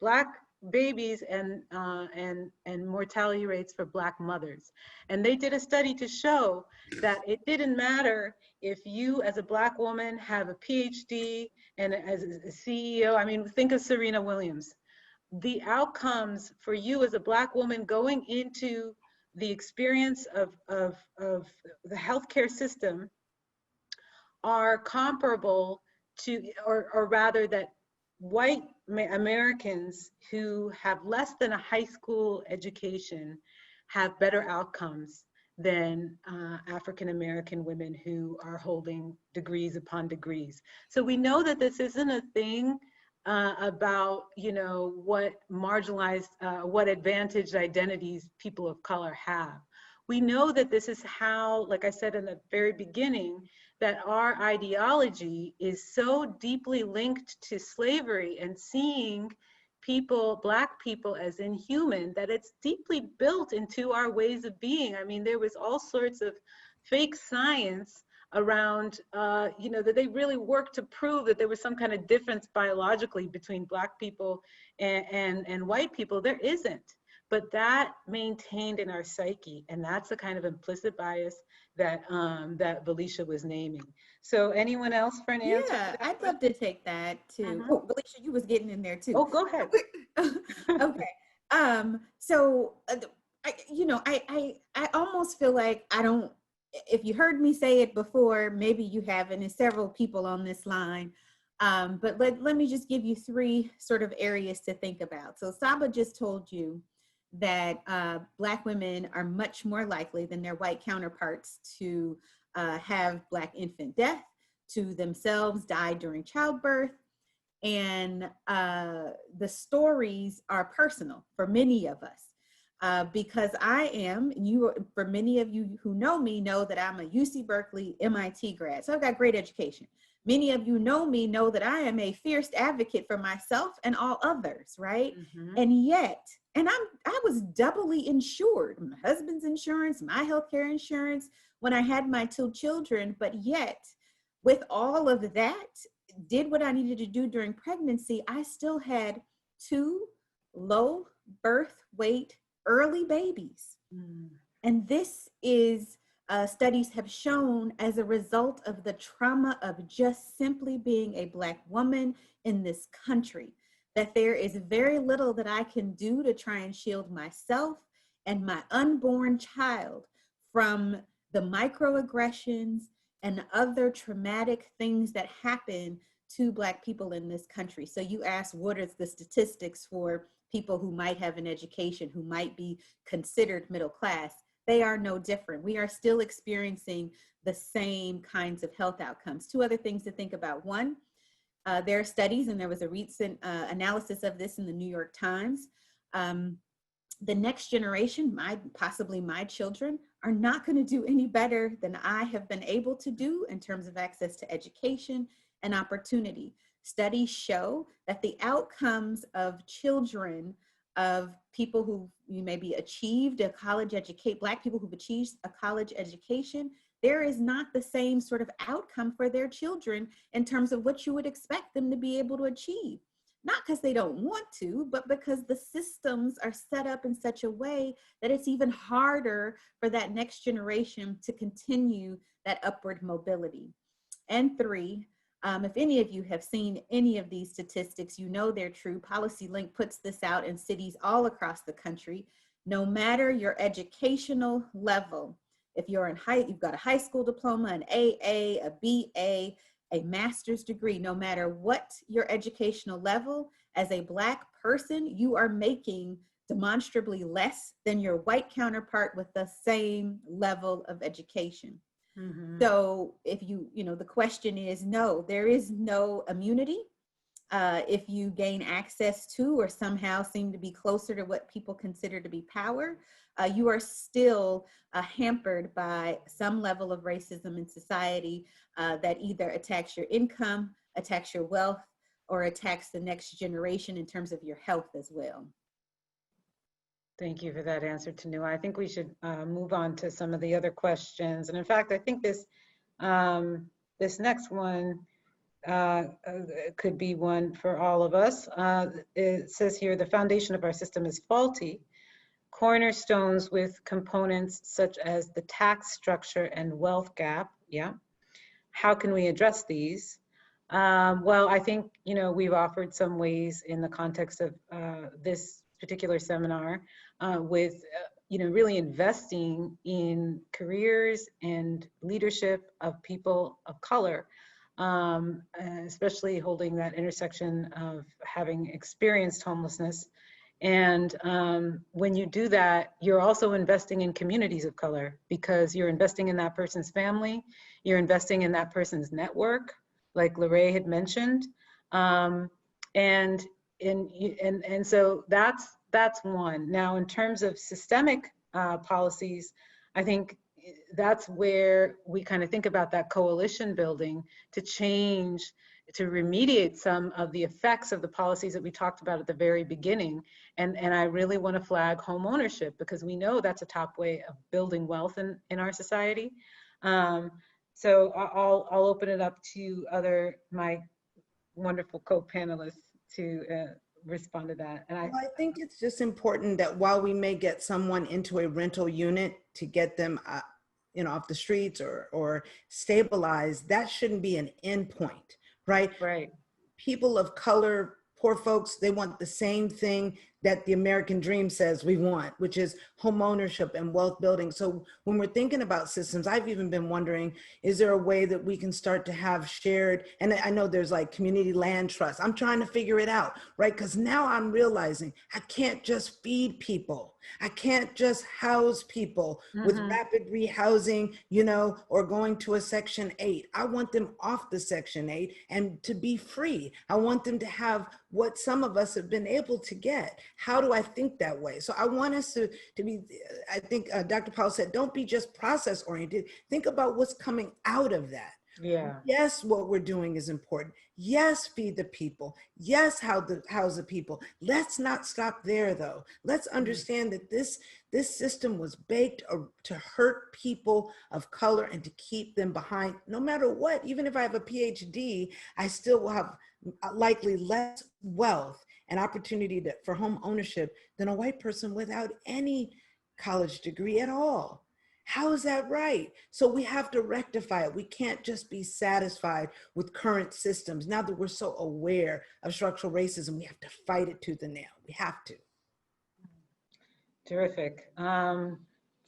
Black babies and mortality rates for Black mothers. And they did a study to show that it didn't matter if you as a Black woman have a PhD and as a CEO, I mean, think of Serena Williams. The outcomes for you as a Black woman going into the experience of the healthcare system are comparable to, or rather that white Americans who have less than a high school education have better outcomes than African American women who are holding degrees upon degrees. So we know that this isn't a thing about, you know, what marginalized, what advantaged identities people of color have. We know that this is how, like I said in the very beginning, that our ideology is so deeply linked to slavery and seeing people, Black people, as inhuman, that it's deeply built into our ways of being. I mean, there was all sorts of fake science around, you know, that they really worked to prove that there was some kind of difference biologically between Black people and white people. There isn't. But that maintained in our psyche, and that's the kind of implicit bias that that Felicia was naming. So anyone else for an answer? Yeah, I'd love to take that too. Oh, Felicia, you was getting in there too. Oh, go ahead. Okay. So, I almost feel like I don't, if you heard me say it before, maybe you haven't, and several people on this line. But let me just give you three sort of areas to think about. So Saba just told you that Black women are much more likely than their white counterparts to have Black infant death, to themselves die during childbirth. And the stories are personal for many of us because I am, for many of you who know me, know that I'm a UC Berkeley, MIT grad. So I've got great education. Many of you know me, know that I am a fierce advocate for myself and all others, right? And yet, I was doubly insured, my husband's insurance, my healthcare insurance, when I had my two children, but yet with all of that, did what I needed to do during pregnancy, I still had two low birth weight early babies. And this is, studies have shown, as a result of the trauma of just simply being a Black woman in this country, that there is very little that I can do to try and shield myself and my unborn child from the microaggressions and other traumatic things that happen to Black people in this country. So you asked, what are the statistics for people who might have an education, who might be considered middle class? They are no different. We are still experiencing the same kinds of health outcomes. Two other things to think about. One, there are studies, and there was a recent analysis of this in the New York Times. The next generation, possibly my children, are not going to do any better than I have been able to do in terms of access to education and opportunity. Studies show that the outcomes of children of people who maybe achieved a college education, Black people who've achieved a college education, there is not the same sort of outcome for their children in terms of what you would expect them to be able to achieve. Not because they don't want to, but because the systems are set up in such a way that it's even harder for that next generation to continue that upward mobility. And three, if any of you have seen any of these statistics, you know they're true. PolicyLink puts this out in cities all across the country. No matter your educational level, if you're you've got a high school diploma, an AA, a BA, a master's degree, no matter what your educational level, as a Black person, you are making demonstrably less than your white counterpart with the same level of education. Mhm. So if the question is, no, there is no immunity. If you gain access to or somehow seem to be closer to what people consider to be power, you are still hampered by some level of racism in society that either attacks your income, attacks your wealth, or attacks the next generation in terms of your health as well. Thank you for that answer, Tanu. I think we should move on to some of the other questions. And in fact, I think this next one could be one for all of us. It says here, the foundation of our system is faulty. Cornerstones with components such as the tax structure and wealth gap. Yeah. How can we address these? Well, I think, we've offered some ways in the context of this particular seminar with, really investing in careers and leadership of people of color, especially holding that intersection of having experienced homelessness. And when you do that, you're also investing in communities of color, because you're investing in that person's family, you're investing in that person's network, like Lorraine had mentioned, and so that's one. Now, in terms of systemic policies, I think that's where we kind of think about that coalition building to change, to remediate some of the effects of the policies that we talked about at the very beginning. And I really want to flag home ownership, because we know that's a top way of building wealth in our society. So I'll open it up to my wonderful co-panelists to respond to that. And Well, I think it's just important that while we may get someone into a rental unit to get them off the streets or stabilized, that shouldn't be an end point, right? Right. People of color, poor folks, they want the same thing that the American dream says we want, which is home ownership and wealth building. So when we're thinking about systems, I've even been wondering, is there a way that we can start to have shared, and I know there's like community land trust. I'm trying to figure it out, right? Because now I'm realizing I can't just feed people. I can't just house people with rapid rehousing, or going to a Section 8. I want them off the Section 8 and to be free. I want them to have what some of us have been able to get. How do I think that way? So I want us to be, I think Dr. Powell said, don't be just process oriented. Think about what's coming out of that. Yeah. Yes, what we're doing is important. Yes, feed the people. Yes, house the people. Let's not stop there, though. Let's understand that this system was baked to hurt people of color and to keep them behind. No matter what, even if I have a PhD, I still will have likely less wealth and opportunity for home ownership than a white person without any college degree at all. How is that right? So we have to rectify it. We can't just be satisfied with current systems. Now that we're so aware of structural racism, we have to fight it tooth and nail. We have to. Terrific.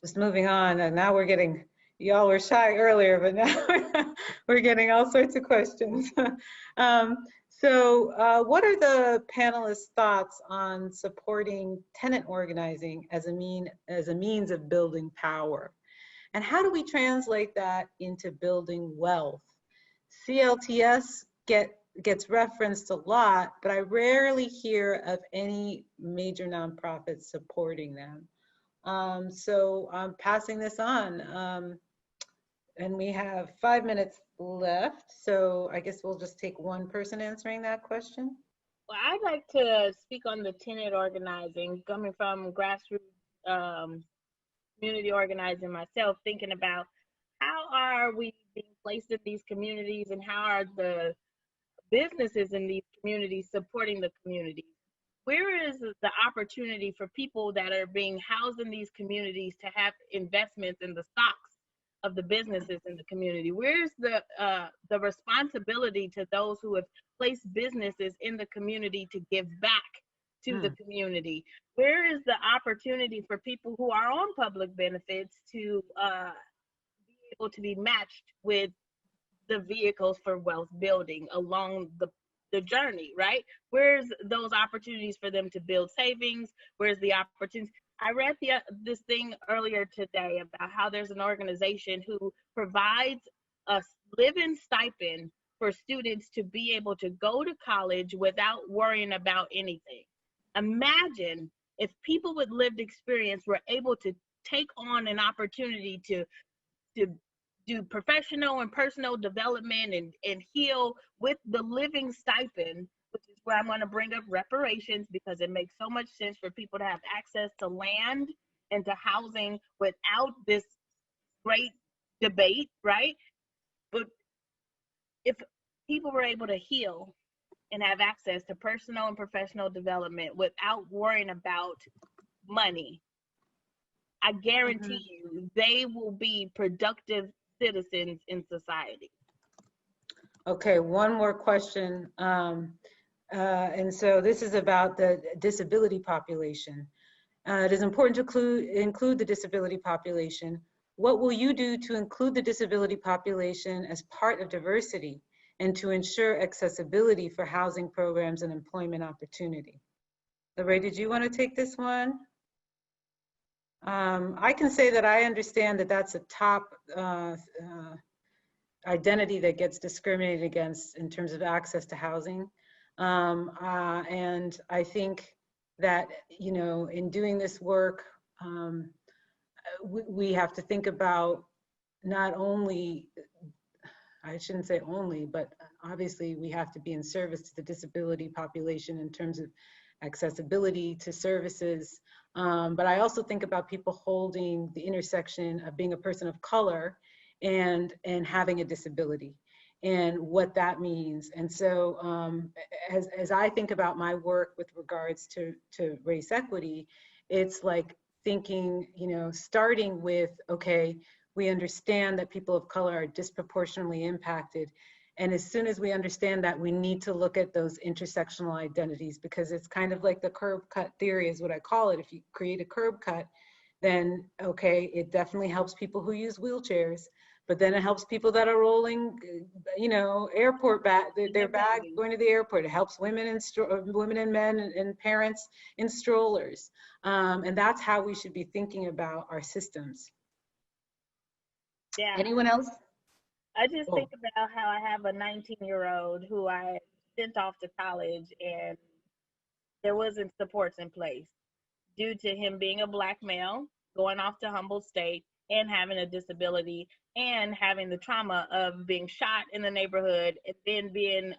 Just moving on, and now we're getting, y'all were shy earlier, but now we're getting all sorts of questions. So what are the panelists' thoughts on supporting tenant organizing as a means of building power? And how do we translate that into building wealth? CLTS gets referenced a lot, but I rarely hear of any major nonprofits supporting them. So I'm passing this on. And we have 5 minutes left. So I guess we'll just take one person answering that question. Well, I'd like to speak on the tenant organizing, coming from grassroots community organizing myself, thinking about how are we being placed in these communities and how are the businesses in these communities supporting the communities? Where is the opportunity for people that are being housed in these communities to have investments in the stocks of the businesses in the community? Where's the responsibility to those who have placed businesses in the community to give back to the community? Where is the opportunity for people who are on public benefits to be able to be matched with the vehicles for wealth building along the journey, right? Where's those opportunities for them to build savings? Where's the opportunities? I read this thing earlier today about how there's an organization who provides a living stipend for students to be able to go to college without worrying about anything. Imagine if people with lived experience were able to take on an opportunity to do professional and personal development and heal with the living stipend, which is where I'm going to bring up reparations, because it makes so much sense for people to have access to land and to housing without this great debate, right? But if people were able to heal and have access to personal and professional development without worrying about money, I guarantee you they will be productive citizens in society. Okay, one more question. And so this is about the disability population. It is important to include the disability population. What will you do to include the disability population as part of diversity and to ensure accessibility for housing programs and employment opportunity? Lorraine, did you want to take this one? I can say that I understand that that's a top identity that gets discriminated against in terms of access to housing. And I think that, you know, in doing this work, we have to think about not only, I shouldn't say only, but obviously we have to be in service to the disability population in terms of accessibility to services. But I also think about people holding the intersection of being a person of color and having a disability and what that means. And so as I think about my work with regards to race equity, it's like thinking, you know, starting with, okay, we understand that people of color are disproportionately impacted. And as soon as we understand that, we need to look at those intersectional identities, because it's kind of like the curb cut theory is what I call it. If you create a curb cut, then okay, it definitely helps people who use wheelchairs, but then it helps people that are rolling, you know, airport bag, their bag going to the airport. It helps women and men and parents in strollers. And that's how we should be thinking about our systems. Yeah. Anyone else? I just think about how I have a 19-year-old who I sent off to college and there wasn't supports in place due to him being a Black male, going off to Humboldt State and having a disability and having the trauma of being shot in the neighborhood and then being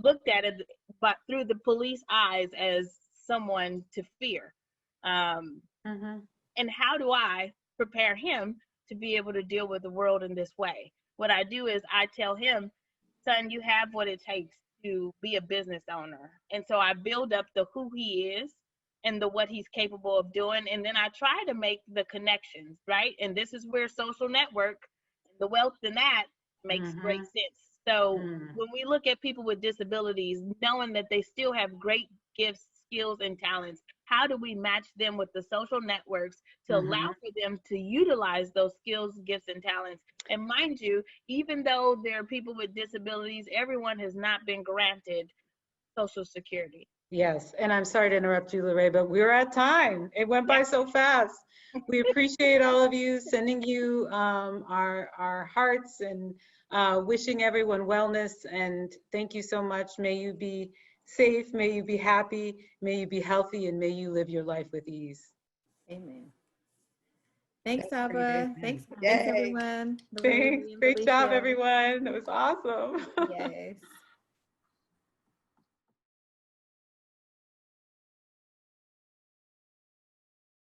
looked at it but through the police eyes as someone to fear. And how do I prepare him to be able to deal with the world in this way? What I do is I tell him, son, you have what it takes to be a business owner. And so I build up the who he is and the what he's capable of doing. And then I try to make the connections, right? And this is where social network, the wealth in that makes great sense. So when we look at people with disabilities, knowing that they still have great gifts, skills, and talents, how do we match them with the social networks to allow for them to utilize those skills, gifts, and talents? And mind you, even though there are people with disabilities, everyone has not been granted Social Security. Yes, and I'm sorry to interrupt you, Lorraine, but we're at time. It went by so fast. We appreciate all of you, sending you our hearts and wishing everyone wellness. And thank you so much. May you be safe, may you be happy, may you be healthy, and may you live your life with ease. Amen. Thanks, Abba. Thanks everyone. Thanks. Great job, everyone. That was awesome. Yes.